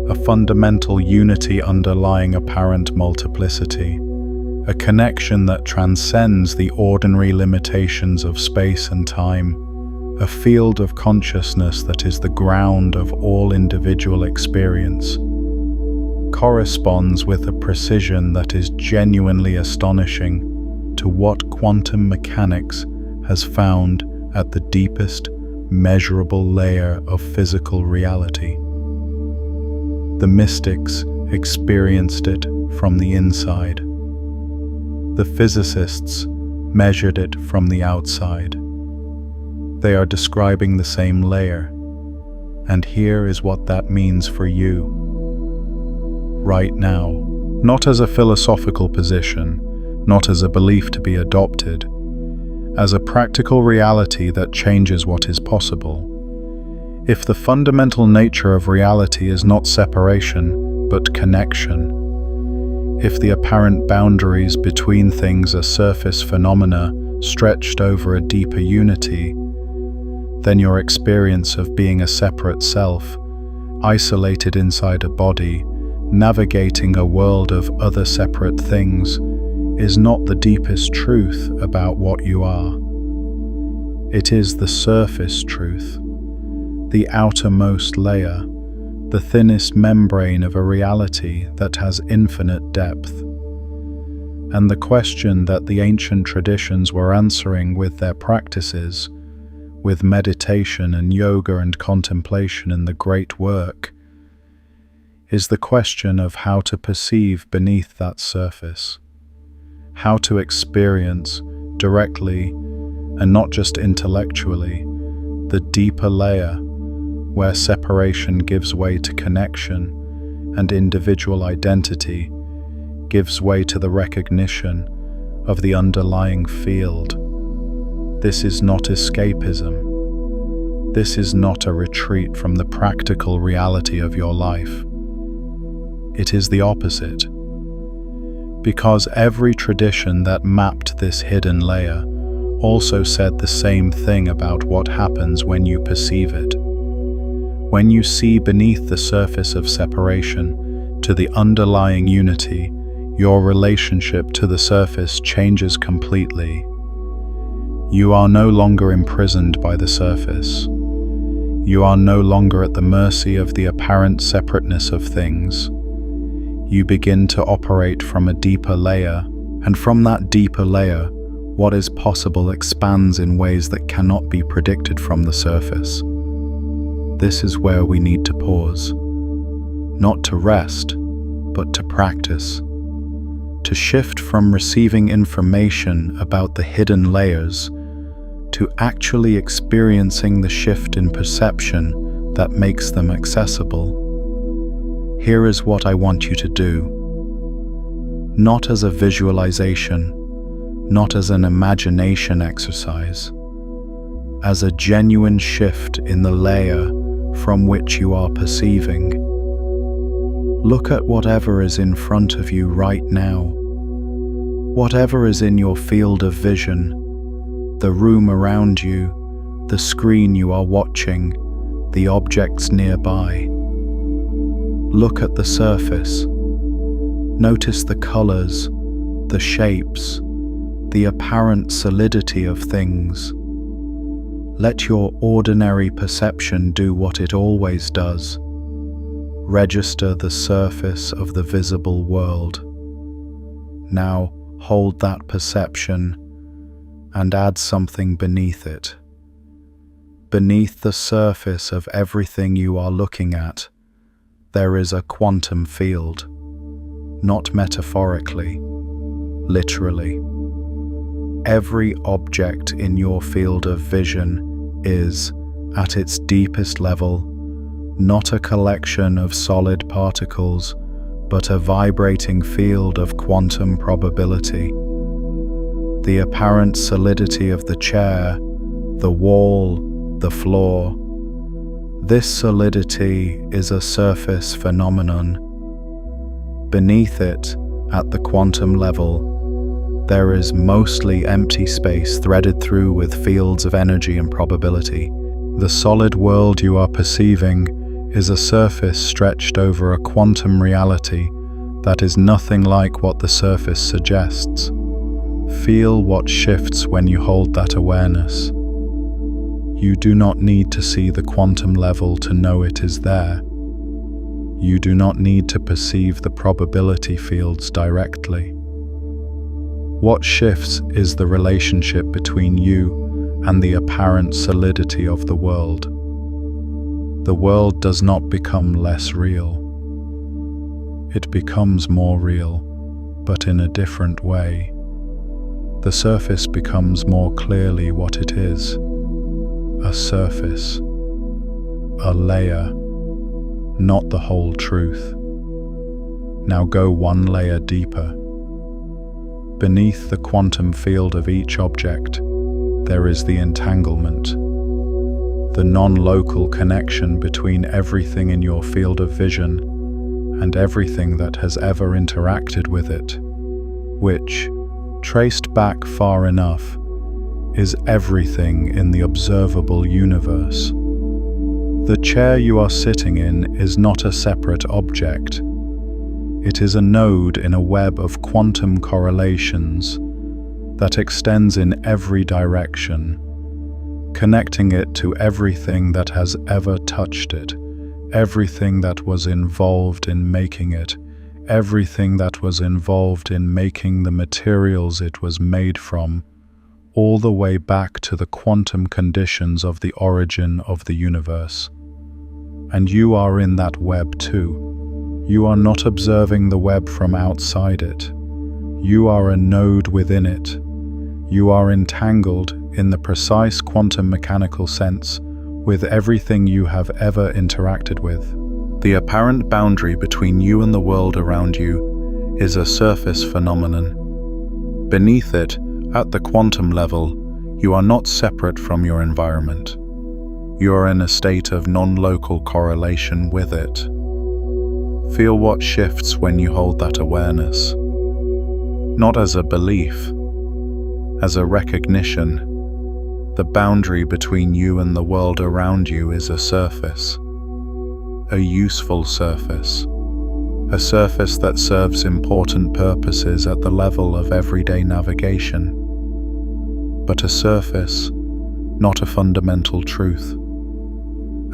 a fundamental unity underlying apparent multiplicity, a connection that transcends the ordinary limitations of space and time, a field of consciousness that is the ground of all individual experience, corresponds with a precision that is genuinely astonishing to what quantum mechanics has found at the deepest measurable layer of physical reality. The mystics experienced it from the inside. The physicists measured it from the outside. They are describing the same layer, and here is what that means for you. Right now, not as a philosophical position, not as a belief to be adopted, as a practical reality that changes what is possible. If the fundamental nature of reality is not separation, but connection, if the apparent boundaries between things are surface phenomena stretched over a deeper unity, then your experience of being a separate self, isolated inside a body, navigating a world of other separate things, is not the deepest truth about what you are. It is the surface truth, the outermost layer, the thinnest membrane of a reality that has infinite depth. And the question that the ancient traditions were answering with their practices, with meditation and yoga and contemplation in the great work, is the question of how to perceive beneath that surface, how to experience directly and not just intellectually the deeper layer where separation gives way to connection and individual identity gives way to the recognition of the underlying field. This is not escapism. This is not a retreat from the practical reality of your life. It is the opposite. Because every tradition that mapped this hidden layer also said the same thing about what happens when you perceive it. When you see beneath the surface of separation to the underlying unity, your relationship to the surface changes completely. You are no longer imprisoned by the surface. You are no longer at the mercy of the apparent separateness of things. You begin to operate from a deeper layer, and from that deeper layer, what is possible expands in ways that cannot be predicted from the surface. This is where we need to pause, not to rest, but to practice, to shift from receiving information about the hidden layers to actually experiencing the shift in perception that makes them accessible. Here is what I want you to do. Not as a visualization, not as an imagination exercise, as a genuine shift in the layer from which you are perceiving. Look at whatever is in front of you right now. Whatever is in your field of vision, the room around you, the screen you are watching, the objects nearby. Look at the surface. Notice the colors, the shapes, the apparent solidity of things. Let your ordinary perception do what it always does. Register the surface of the visible world. Now hold that perception and add something beneath it. Beneath the surface of everything you are looking at, there is a quantum field, not metaphorically, literally. Every object in your field of vision is, at its deepest level, not a collection of solid particles, but a vibrating field of quantum probability. The apparent solidity of the chair, the wall, the floor. This solidity is a surface phenomenon. Beneath it, at the quantum level, there is mostly empty space threaded through with fields of energy and probability. The solid world you are perceiving is a surface stretched over a quantum reality that is nothing like what the surface suggests. Feel what shifts when you hold that awareness. You do not need to see the quantum level to know it is there. You do not need to perceive the probability fields directly. What shifts is the relationship between you and the apparent solidity of the world. The world does not become less real. It becomes more real, but in a different way. The surface becomes more clearly what it is. A surface, a layer, not the whole truth. Now go one layer deeper. Beneath the quantum field of each object, there is the entanglement, the non-local connection between everything in your field of vision and everything that has ever interacted with it, which, traced back far enough, is everything in the observable universe. The chair you are sitting in is not a separate object. It is a node in a web of quantum correlations that extends in every direction, connecting it to everything that has ever touched it, everything that was involved in making it, everything that was involved in making the materials it was made from, all the way back to the quantum conditions of the origin of the universe. And you are in that web too. You are not observing the web from outside it. You are a node within it. You are entangled in the precise quantum mechanical sense with everything you have ever interacted with. The apparent boundary between you and the world around you is a surface phenomenon. Beneath it, at the quantum level, you are not separate from your environment. You are in a state of non-local correlation with it. Feel what shifts when you hold that awareness. Not as a belief, as a recognition. The boundary between you and the world around you is a surface. A useful surface. A surface that serves important purposes at the level of everyday navigation. But a surface, not a fundamental truth.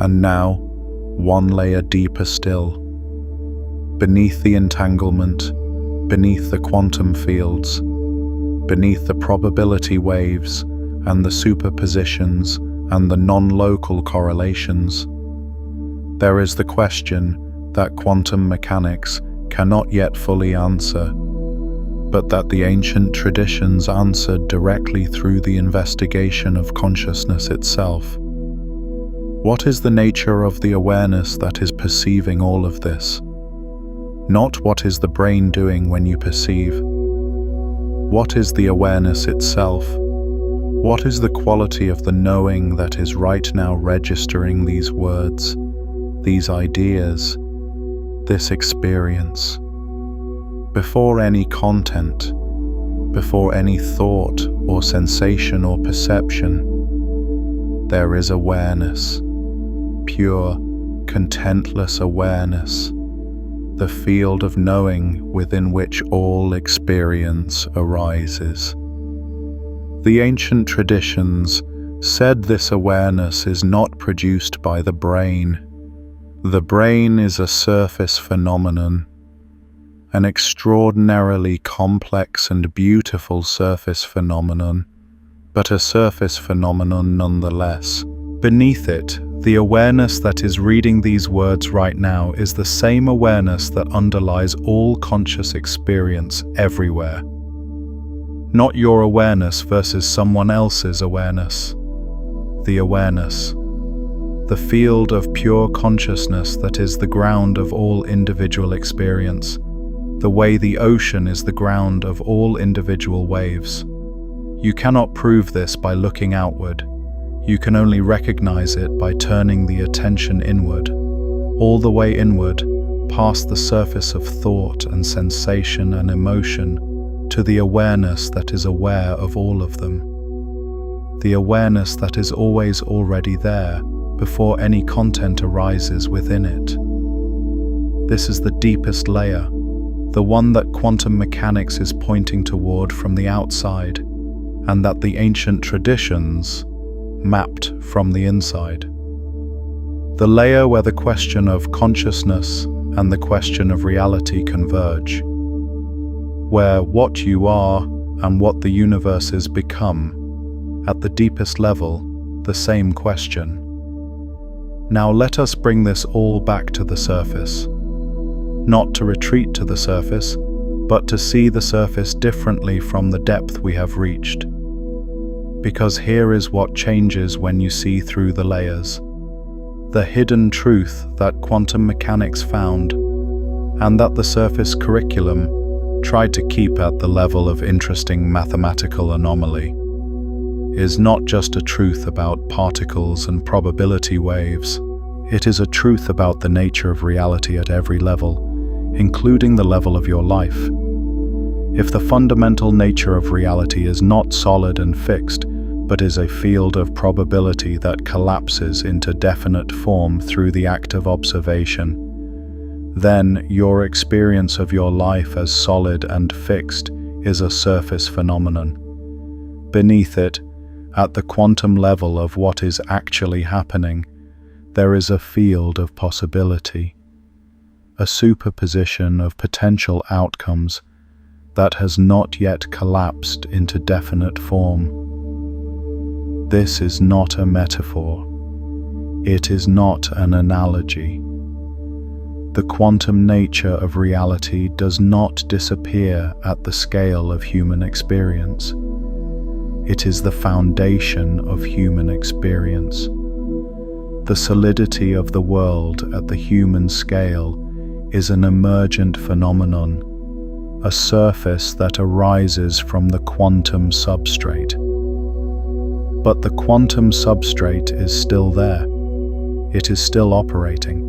And now, one layer deeper still. Beneath the entanglement, beneath the quantum fields, beneath the probability waves and the superpositions and the non-local correlations, there is the question that quantum mechanics cannot yet fully answer. but that the ancient traditions answered directly through the investigation of consciousness itself. What is the nature of the awareness that is perceiving all of this? Not what is the brain doing when you perceive. What is the awareness itself? What is the quality of the knowing that is right now registering these words, these ideas, this experience? Before any content, before any thought or sensation or perception, there is awareness, pure, contentless awareness, the field of knowing within which all experience arises. The ancient traditions said this awareness is not produced by the brain. The brain is a surface phenomenon, an extraordinarily complex and beautiful surface phenomenon, but a surface phenomenon nonetheless. Beneath it, the awareness that is reading these words right now is the same awareness that underlies all conscious experience everywhere. Not your awareness versus someone else's awareness. The awareness. The field of pure consciousness that is the ground of all individual experience, the way the ocean is the ground of all individual waves. You cannot prove this by looking outward. You can only recognize it by turning the attention inward, all the way inward, past the surface of thought and sensation and emotion, to the awareness that is aware of all of them. The awareness that is always already there, before any content arises within it. This is the deepest layer, the one that quantum mechanics is pointing toward from the outside, and that the ancient traditions mapped from the inside. The layer where the question of consciousness and the question of reality converge, where what you are and what the universe is become, at the deepest level, the same question. Now let us bring this all back to the surface. Not to retreat to the surface, but to see the surface differently from the depth we have reached. Because here is what changes when you see through the layers. The hidden truth that quantum mechanics found, and that the surface curriculum tried to keep at the level of interesting mathematical anomaly, is not just a truth about particles and probability waves. It is a truth about the nature of reality at every level, including the level of your life. If the fundamental nature of reality is not solid and fixed, but is a field of probability that collapses into definite form through the act of observation, then your experience of your life as solid and fixed is a surface phenomenon. Beneath it, at the quantum level of what is actually happening, there is a field of possibility, a superposition of potential outcomes that has not yet collapsed into definite form. This is not a metaphor. It is not an analogy. The quantum nature of reality does not disappear at the scale of human experience. It is the foundation of human experience. The solidity of the world at the human scale is an emergent phenomenon, a surface that arises from the quantum substrate. But the quantum substrate is still there. It is still operating.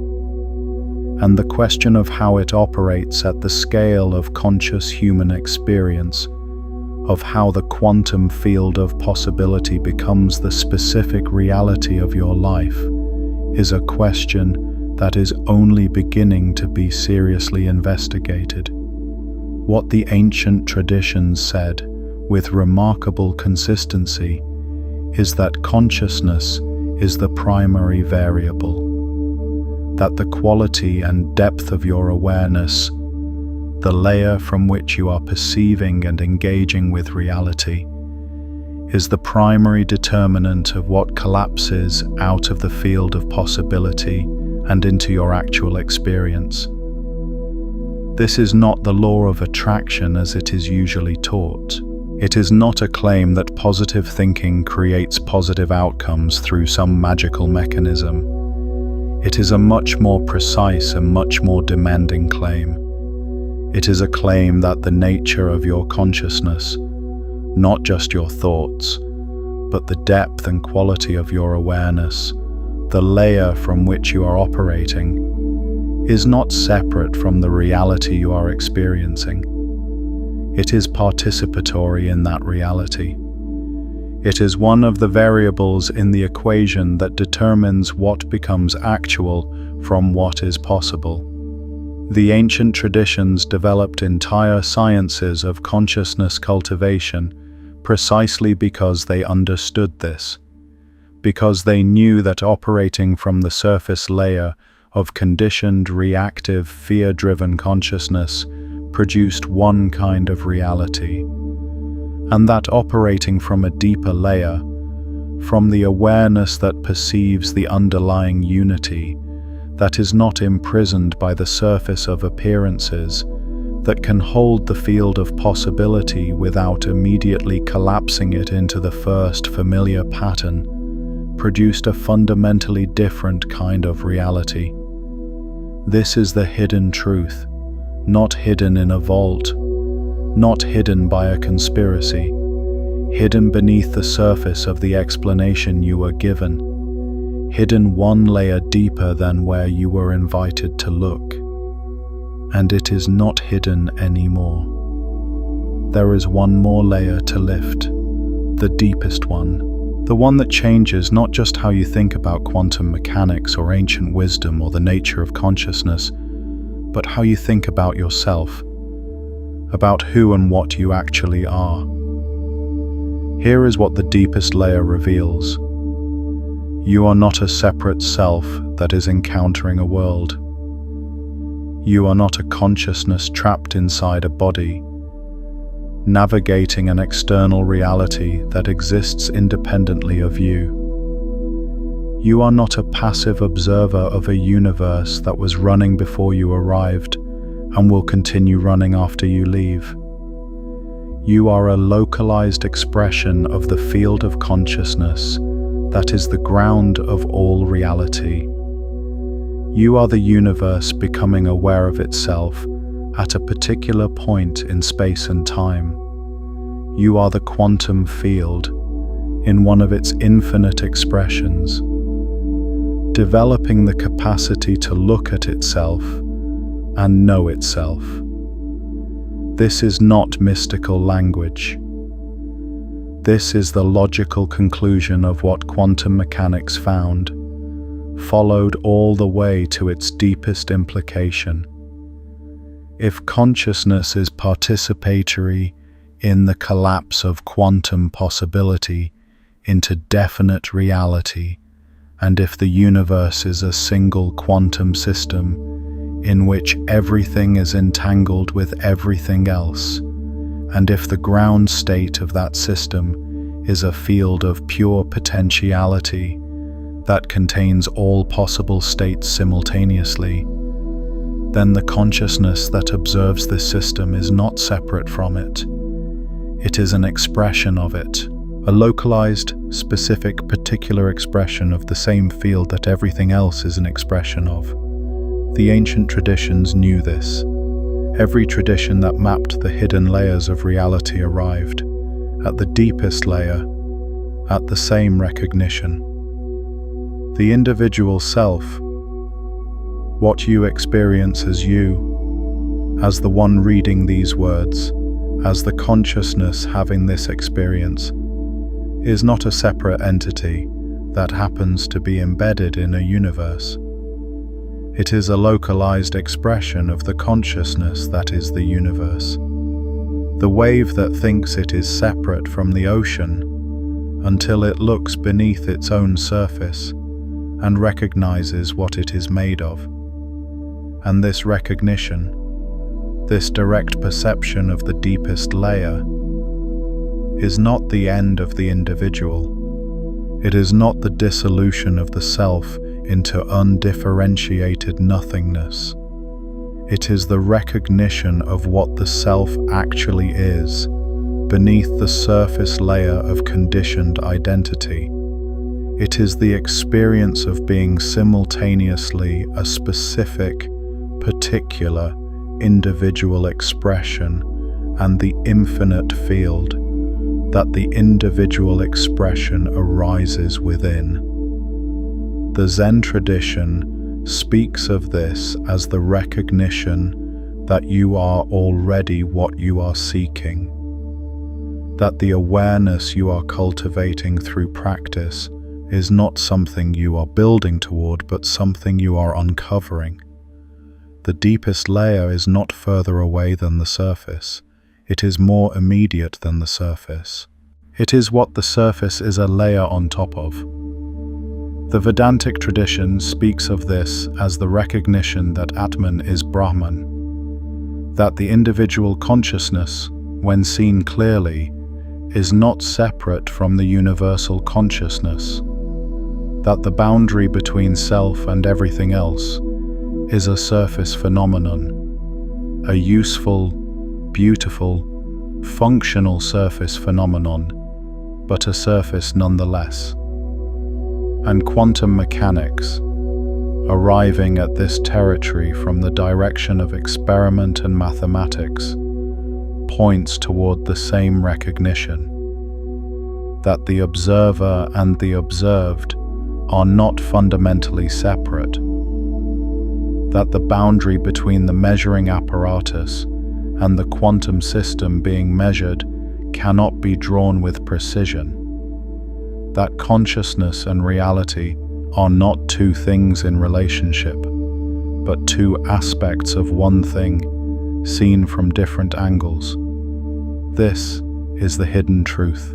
And the question of how it operates at the scale of conscious human experience, of how the quantum field of possibility becomes the specific reality of your life, is a question that is only beginning to be seriously investigated. What the ancient traditions said, with remarkable consistency, is that consciousness is the primary variable, that the quality and depth of your awareness, the layer from which you are perceiving and engaging with reality, is the primary determinant of what collapses out of the field of possibility and into your actual experience. This is not the law of attraction as it is usually taught. It is not a claim that positive thinking creates positive outcomes through some magical mechanism. It is a much more precise and much more demanding claim. It is a claim that the nature of your consciousness, not just your thoughts, but the depth and quality of your awareness, the layer from which you are operating, is not separate from the reality you are experiencing. It is participatory in that reality. It is one of the variables in the equation that determines what becomes actual from what is possible. The ancient traditions developed entire sciences of consciousness cultivation precisely because they understood this, because they knew that operating from the surface layer of conditioned, reactive, fear-driven consciousness produced one kind of reality, and that operating from a deeper layer, from the awareness that perceives the underlying unity, that is not imprisoned by the surface of appearances, that can hold the field of possibility without immediately collapsing it into the first familiar pattern, produced a fundamentally different kind of reality. This is the hidden truth, not hidden in a vault, not hidden by a conspiracy, hidden beneath the surface of the explanation you were given, hidden one layer deeper than where you were invited to look. And it is not hidden anymore. There is one more layer to lift, the deepest one, the one that changes not just how you think about quantum mechanics or ancient wisdom or the nature of consciousness, but how you think about yourself, about who and what you actually are. Here is what the deepest layer reveals. You are not a separate self that is encountering a world. You are not a consciousness trapped inside a body, navigating an external reality that exists independently of you. You are not a passive observer of a universe that was running before you arrived and will continue running after you leave. You are a localized expression of the field of consciousness that is the ground of all reality. You are the universe becoming aware of itself at a particular point in space and time. You are the quantum field in one of its infinite expressions, developing the capacity to look at itself and know itself. This is not mystical language. This is the logical conclusion of what quantum mechanics found, followed all the way to its deepest implication. If consciousness is participatory in the collapse of quantum possibility into definite reality, and if the universe is a single quantum system in which everything is entangled with everything else, and if the ground state of that system is a field of pure potentiality that contains all possible states simultaneously, then the consciousness that observes this system is not separate from it. It is an expression of it, a localized, specific, particular expression of the same field that everything else is an expression of. The ancient traditions knew this. Every tradition that mapped the hidden layers of reality arrived, at the deepest layer, at the same recognition. The individual self, what you experience as you, as the one reading these words, as the consciousness having this experience, is not a separate entity that happens to be embedded in a universe. It is a localized expression of the consciousness that is the universe. The wave that thinks it is separate from the ocean until it looks beneath its own surface and recognizes what it is made of. And this recognition, this direct perception of the deepest layer, is not the end of the individual. It is not the dissolution of the self into undifferentiated nothingness. It is the recognition of what the self actually is, beneath the surface layer of conditioned identity. It is the experience of being simultaneously a specific, particular, individual expression and the infinite field that the individual expression arises within. The Zen tradition speaks of this as the recognition that you are already what you are seeking, that the awareness you are cultivating through practice is not something you are building toward, but something you are uncovering. The deepest layer is not further away than the surface. It is more immediate than the surface. It is what the surface is a layer on top of. The Vedantic tradition speaks of this as the recognition that Atman is Brahman, that the individual consciousness, when seen clearly, is not separate from the universal consciousness, that the boundary between self and everything else is a surface phenomenon, a useful, beautiful, functional surface phenomenon, but a surface nonetheless. And quantum mechanics, arriving at this territory from the direction of experiment and mathematics, points toward the same recognition, that the observer and the observed are not fundamentally separate, that the boundary between the measuring apparatus and the quantum system being measured cannot be drawn with precision, that consciousness and reality are not two things in relationship, but two aspects of one thing seen from different angles. This is the hidden truth,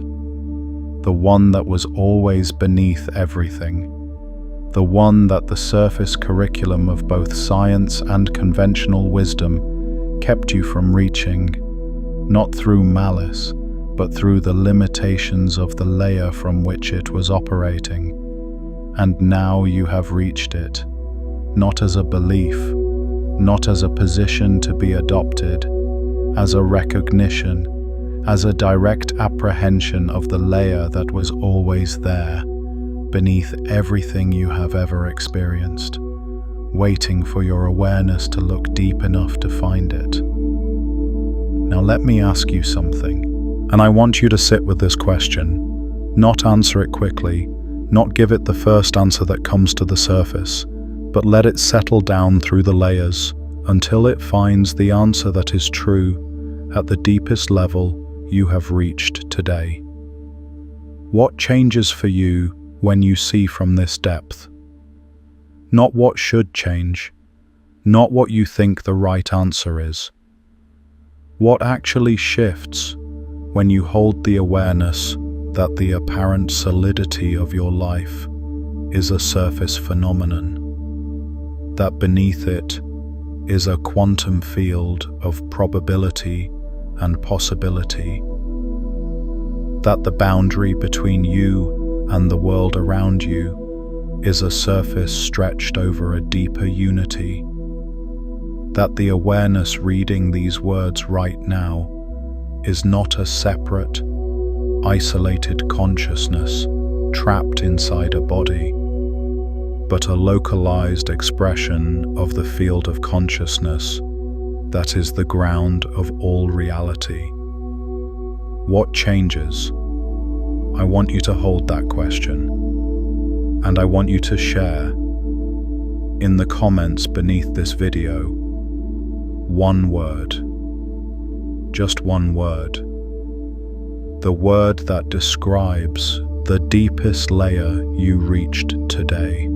the one that was always beneath everything, the one that the surface curriculum of both science and conventional wisdom kept you from reaching, not through malice, but through the limitations of the layer from which it was operating. And now you have reached it, not as a belief, not as a position to be adopted, as a recognition, as a direct apprehension of the layer that was always there, beneath everything you have ever experienced, waiting for your awareness to look deep enough to find it. Now let me ask you something, and I want you to sit with this question, not answer it quickly, not give it the first answer that comes to the surface, but let it settle down through the layers until it finds the answer that is true at the deepest level you have reached today. What changes for you when you see from this depth? Not what should change, not what you think the right answer is. What actually shifts when you hold the awareness that the apparent solidity of your life is a surface phenomenon, that beneath it is a quantum field of probability and possibility, that the boundary between you and the world around you is a surface stretched over a deeper unity, that the awareness reading these words right now is not a separate, isolated consciousness trapped inside a body, but a localized expression of the field of consciousness that is the ground of all reality. What changes? I want you to hold that question, and I want you to share in the comments beneath this video one word, just one word, the word that describes the deepest layer you reached today,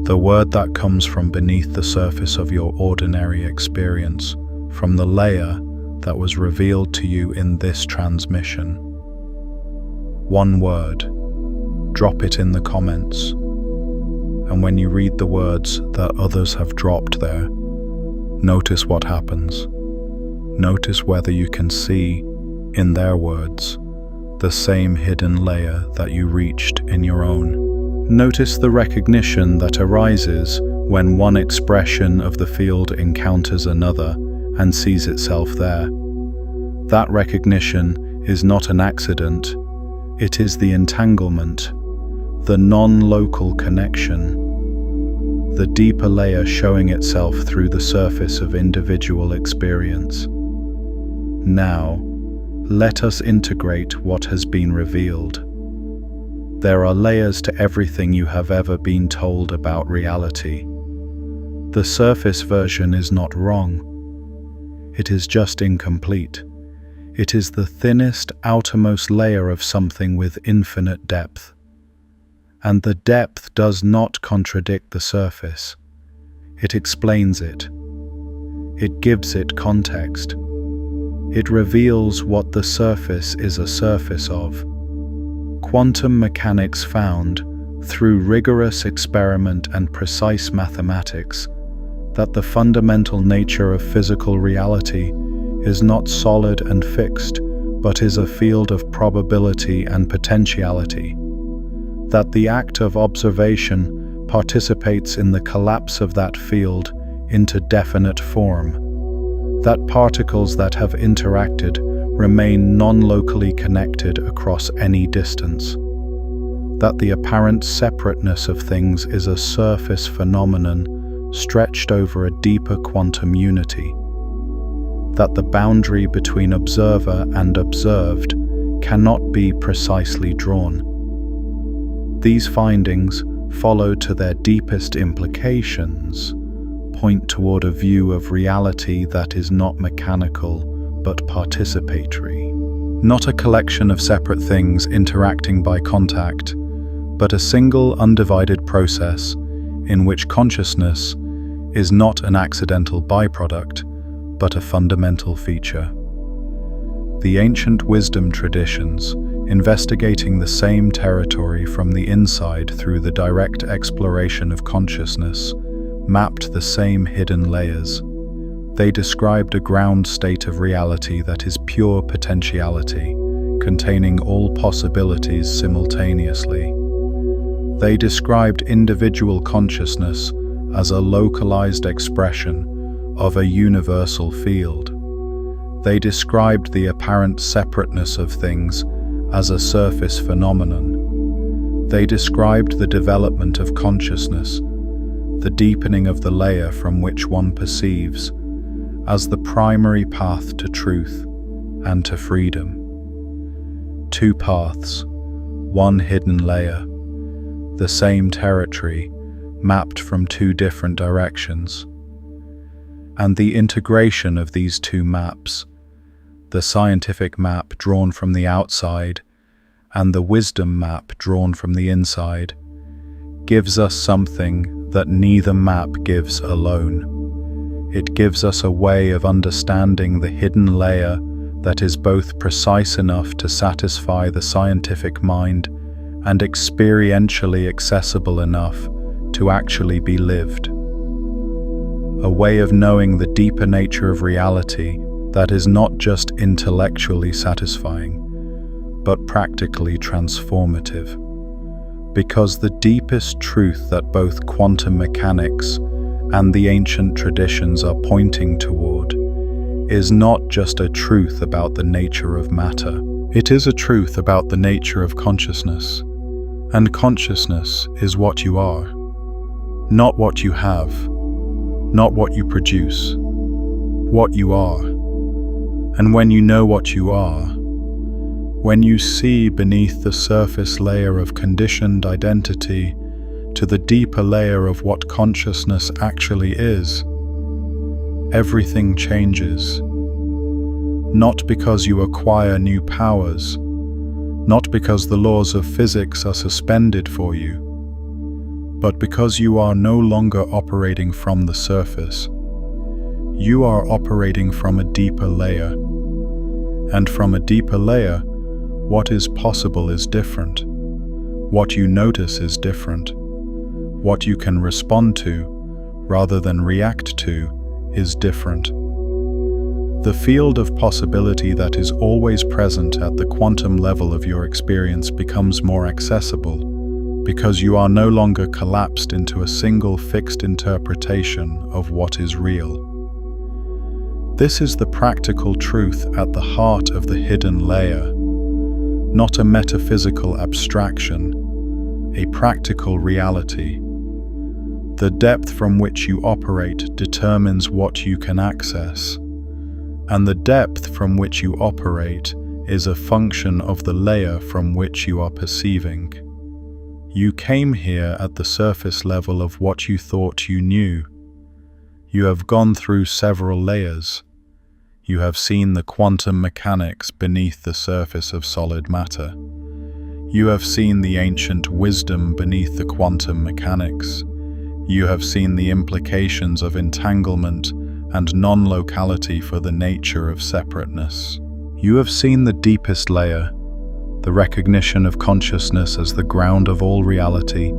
the word that comes from beneath the surface of your ordinary experience, from the layer that was revealed to you in this transmission. One word, drop it in the comments, and when you read the words that others have dropped there, notice what happens. Notice whether you can see, in their words, the same hidden layer that you reached in your own. Notice the recognition that arises when one expression of the field encounters another and sees itself there. That recognition is not an accident, it is the entanglement, the non-local connection, the deeper layer showing itself through the surface of individual experience. Now, let us integrate what has been revealed. There are layers to everything you have ever been told about reality. The surface version is not wrong. It is just incomplete. It is the thinnest, outermost layer of something with infinite depth. And the depth does not contradict the surface. It explains it. It gives it context. It reveals what the surface is a surface of. Quantum mechanics found, through rigorous experiment and precise mathematics, that the fundamental nature of physical reality is not solid and fixed, but is a field of probability and potentiality. That the act of observation participates in the collapse of that field into definite form. That particles that have interacted remain non-locally connected across any distance. That the apparent separateness of things is a surface phenomenon stretched over a deeper quantum unity. That the boundary between observer and observed cannot be precisely drawn. These findings, followed to their deepest implications, point toward a view of reality that is not mechanical but participatory. Not a collection of separate things interacting by contact, but a single undivided process in which consciousness is not an accidental byproduct, but a fundamental feature. The ancient wisdom traditions, investigating the same territory from the inside through the direct exploration of consciousness, mapped the same hidden layers. They described a ground state of reality that is pure potentiality, containing all possibilities simultaneously. They described individual consciousness as a localized expression of a universal field. They described the apparent separateness of things as a surface phenomenon. They described the development of consciousness, the deepening of the layer from which one perceives, as the primary path to truth and to freedom. Two paths, one hidden layer, the same territory, mapped from two different directions. And the integration of these two maps, the scientific map drawn from the outside and the wisdom map drawn from the inside, gives us something that neither map gives alone. It gives us a way of understanding the hidden layer that is both precise enough to satisfy the scientific mind and experientially accessible enough to actually be lived. A way of knowing the deeper nature of reality that is not just intellectually satisfying, but practically transformative. Because the deepest truth that both quantum mechanics and the ancient traditions are pointing toward is not just a truth about the nature of matter. It is a truth about the nature of consciousness. And consciousness is what you are, not what you have, not what you produce, what you are. And when you know what you are, when you see beneath the surface layer of conditioned identity to the deeper layer of what consciousness actually is, everything changes. Not because you acquire new powers, not because the laws of physics are suspended for you, but because you are no longer operating from the surface. You are operating from a deeper layer. And from a deeper layer, what is possible is different. What you notice is different. What you can respond to, rather than react to, is different. The field of possibility that is always present at the quantum level of your experience becomes more accessible, because you are no longer collapsed into a single fixed interpretation of what is real. This is the practical truth at the heart of the hidden layer, not a metaphysical abstraction, a practical reality. The depth from which you operate determines what you can access, and the depth from which you operate is a function of the layer from which you are perceiving. You came here at the surface level of what you thought you knew. You have gone through several layers. You have seen the quantum mechanics beneath the surface of solid matter. You have seen the ancient wisdom beneath the quantum mechanics. You have seen the implications of entanglement and non-locality for the nature of separateness. You have seen the deepest layer, the recognition of consciousness as the ground of all reality,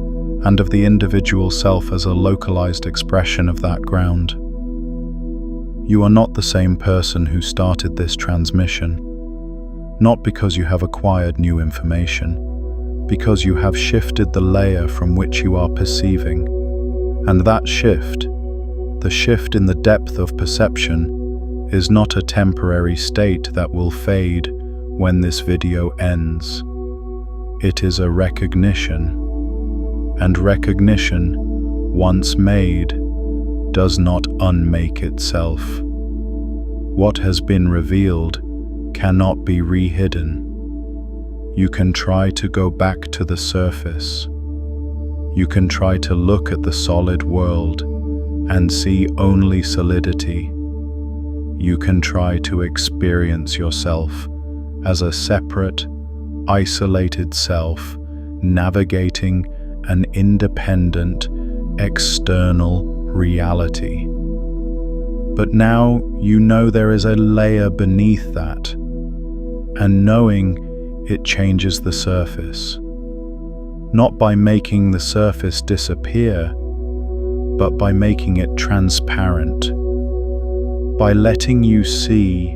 and of the individual self as a localized expression of that ground. You are not the same person who started this transmission, not because you have acquired new information, because you have shifted the layer from which you are perceiving. And that shift, the shift in the depth of perception, is not a temporary state that will fade when this video ends. It is a recognition, and recognition, once made, does not unmake itself. What has been revealed cannot be re-hidden. You can try to go back to the surface. You can try to look at the solid world and see only solidity. You can try to experience yourself as a separate, isolated self, navigating an independent, external reality. But now you know there is a layer beneath that, and knowing it changes the surface. Not by making the surface disappear, but by making it transparent, by letting you see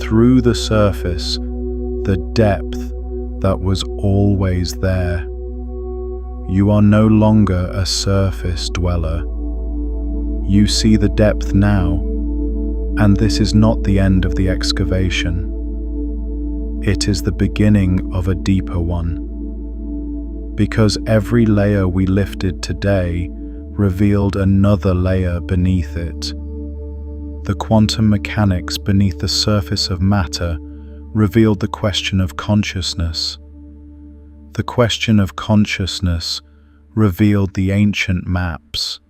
through the surface the depth that was always there. You are no longer a surface dweller. You see the depth now, and this is not the end of the excavation. It is the beginning of a deeper one. Because every layer we lifted today revealed another layer beneath it. The quantum mechanics beneath the surface of matter revealed the question of consciousness. The question of consciousness revealed the ancient maps.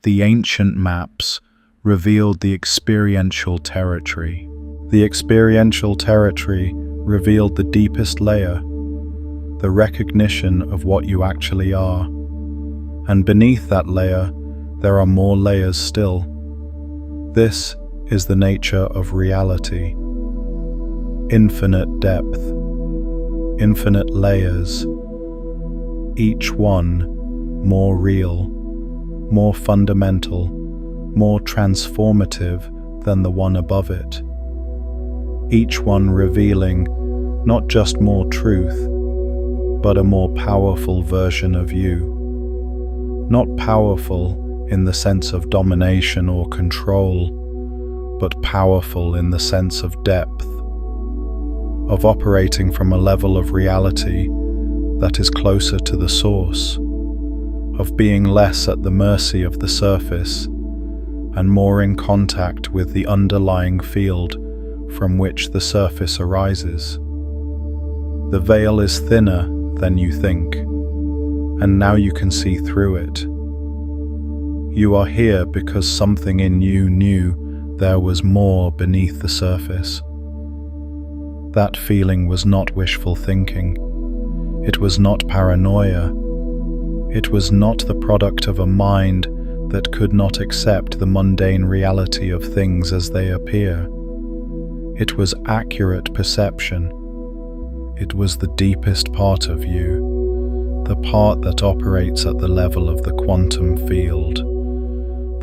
The ancient maps revealed the experiential territory. The experiential territory revealed the deepest layer, the recognition of what you actually are. And beneath that layer, there are more layers still. This is the nature of reality. Infinite depth, infinite layers, each one more real, more fundamental, more transformative than the one above it. Each one revealing not just more truth, but a more powerful version of you. Not powerful in the sense of domination or control, but powerful in the sense of depth, of operating from a level of reality that is closer to the source, of being less at the mercy of the surface and more in contact with the underlying field from which the surface arises. The veil is thinner than you think, and now you can see through it. You are here because something in you knew there was more beneath the surface. That feeling was not wishful thinking. It was not paranoia. It was not the product of a mind that could not accept the mundane reality of things as they appear. It was accurate perception. It was the deepest part of you, the part that operates at the level of the quantum field,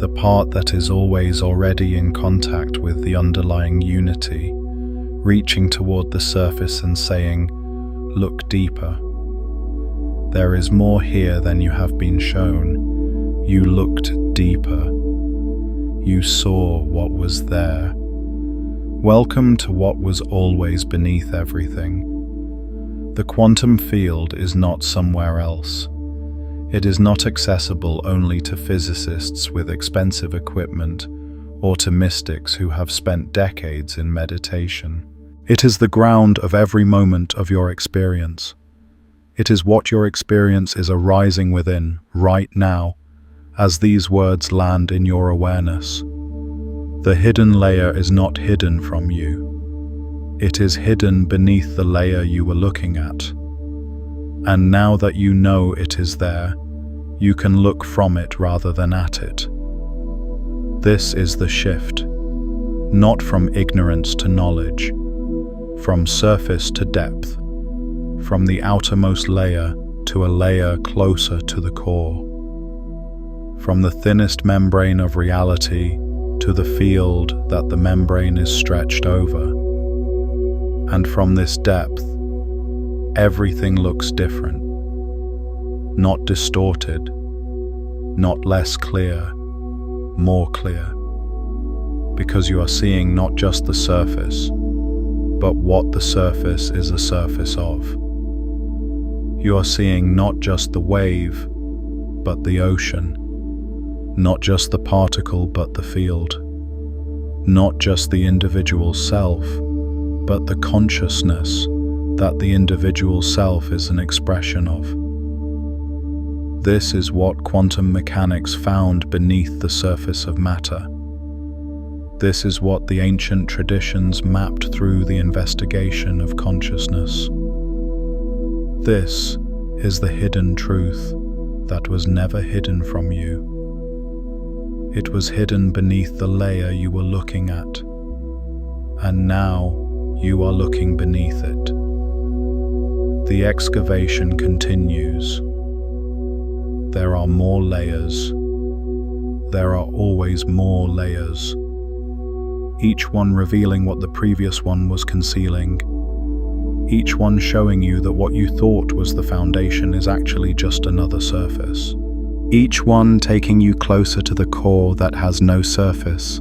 the part that is always already in contact with the underlying unity, reaching toward the surface and saying, "Look deeper." There is more here than you have been shown. You looked deeper. You saw what was there. Welcome to what was always beneath everything. The quantum field is not somewhere else. It is not accessible only to physicists with expensive equipment or to mystics who have spent decades in meditation. It is the ground of every moment of your experience. It is what your experience is arising within right now as these words land in your awareness. The hidden layer is not hidden from you. It is hidden beneath the layer you were looking at. And now that you know it is there, you can look from it rather than at it. This is the shift, not from ignorance to knowledge, from surface to depth, from the outermost layer to a layer closer to the core, from the thinnest membrane of reality to the field that the membrane is stretched over. And from this depth, everything looks different, not distorted, not less clear, more clear, because you are seeing not just the surface, but what the surface is a surface of. You are seeing not just the wave, but the ocean, not just the particle, but the field, not just the individual self, but the consciousness that the individual self is an expression of. This is what quantum mechanics found beneath the surface of matter. This is what the ancient traditions mapped through the investigation of consciousness. This is the hidden truth that was never hidden from you. It was hidden beneath the layer you were looking at, and now you are looking beneath it. The excavation continues. There are more layers. There are always more layers, each one revealing what the previous one was concealing, each one showing you that what you thought was the foundation is actually just another surface. Each one taking you closer to the core that has no surface,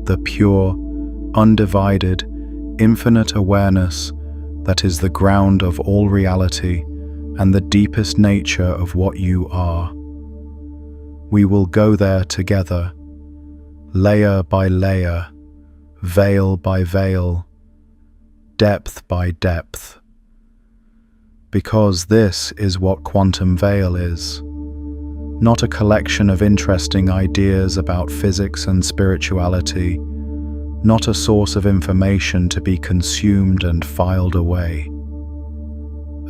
the pure, undivided, infinite awareness that is the ground of all reality and the deepest nature of what you are. We will go there together, layer by layer, veil by veil, depth by depth. Because this is what quantum veil is. Not a collection of interesting ideas about physics and spirituality, not a source of information to be consumed and filed away.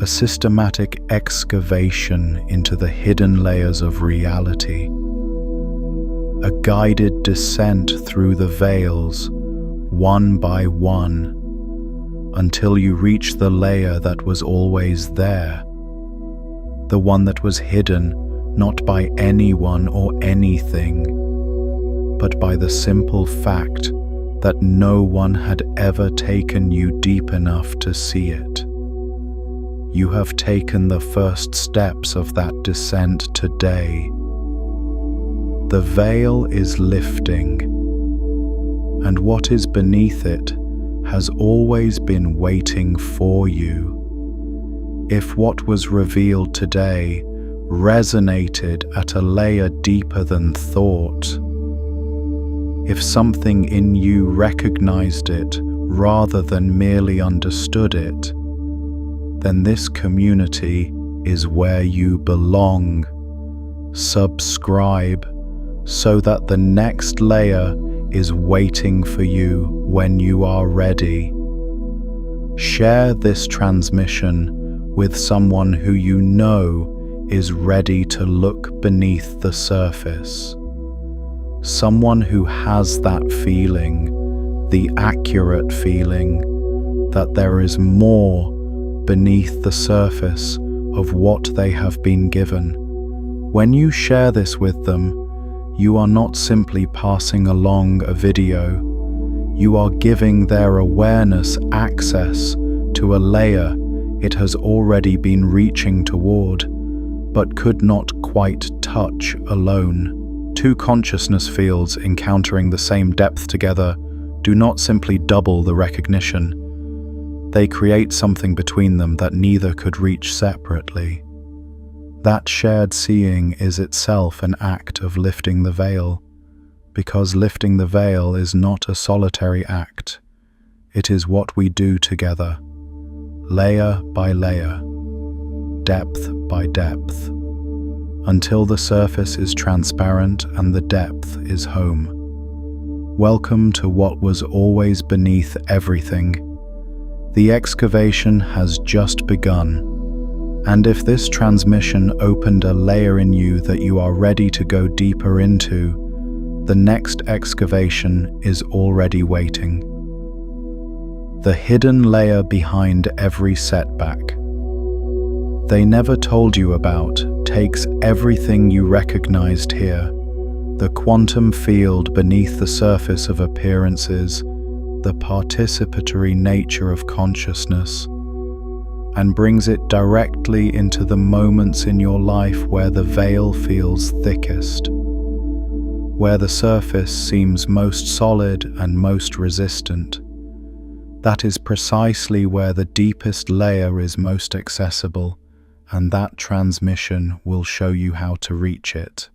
A systematic excavation into the hidden layers of reality. A guided descent through the veils, one by one, until you reach the layer that was always there. The one that was hidden not by anyone or anything, but by the simple fact that no one had ever taken you deep enough to see it. You have taken the first steps of that descent today. The veil is lifting, and what is beneath it has always been waiting for you. If what was revealed today resonated at a layer deeper than thought, if something in you recognized it rather than merely understood it, then this community is where you belong. Subscribe so that the next layer is waiting for you when you are ready. Share this transmission with someone who you know is ready to look beneath the surface. Someone who has that feeling, the accurate feeling, that there is more beneath the surface of what they have been given. When you share this with them, you are not simply passing along a video. You are giving their awareness access to a layer it has already been reaching toward, but could not quite touch alone. Two consciousness fields encountering the same depth together do not simply double the recognition. They create something between them that neither could reach separately. That shared seeing is itself an act of lifting the veil, because lifting the veil is not a solitary act. It is what we do together, layer by layer, depth by depth, until the surface is transparent and the depth is home. Welcome to what was always beneath everything. The excavation has just begun. And if this transmission opened a layer in you that you are ready to go deeper into, the next excavation is already waiting. The hidden layer behind every setback they never told you about takes everything you recognized here, the quantum field beneath the surface of appearances, the participatory nature of consciousness, and brings it directly into the moments in your life where the veil feels thickest, where the surface seems most solid and most resistant. That is precisely where the deepest layer is most accessible, and that transmission will show you how to reach it.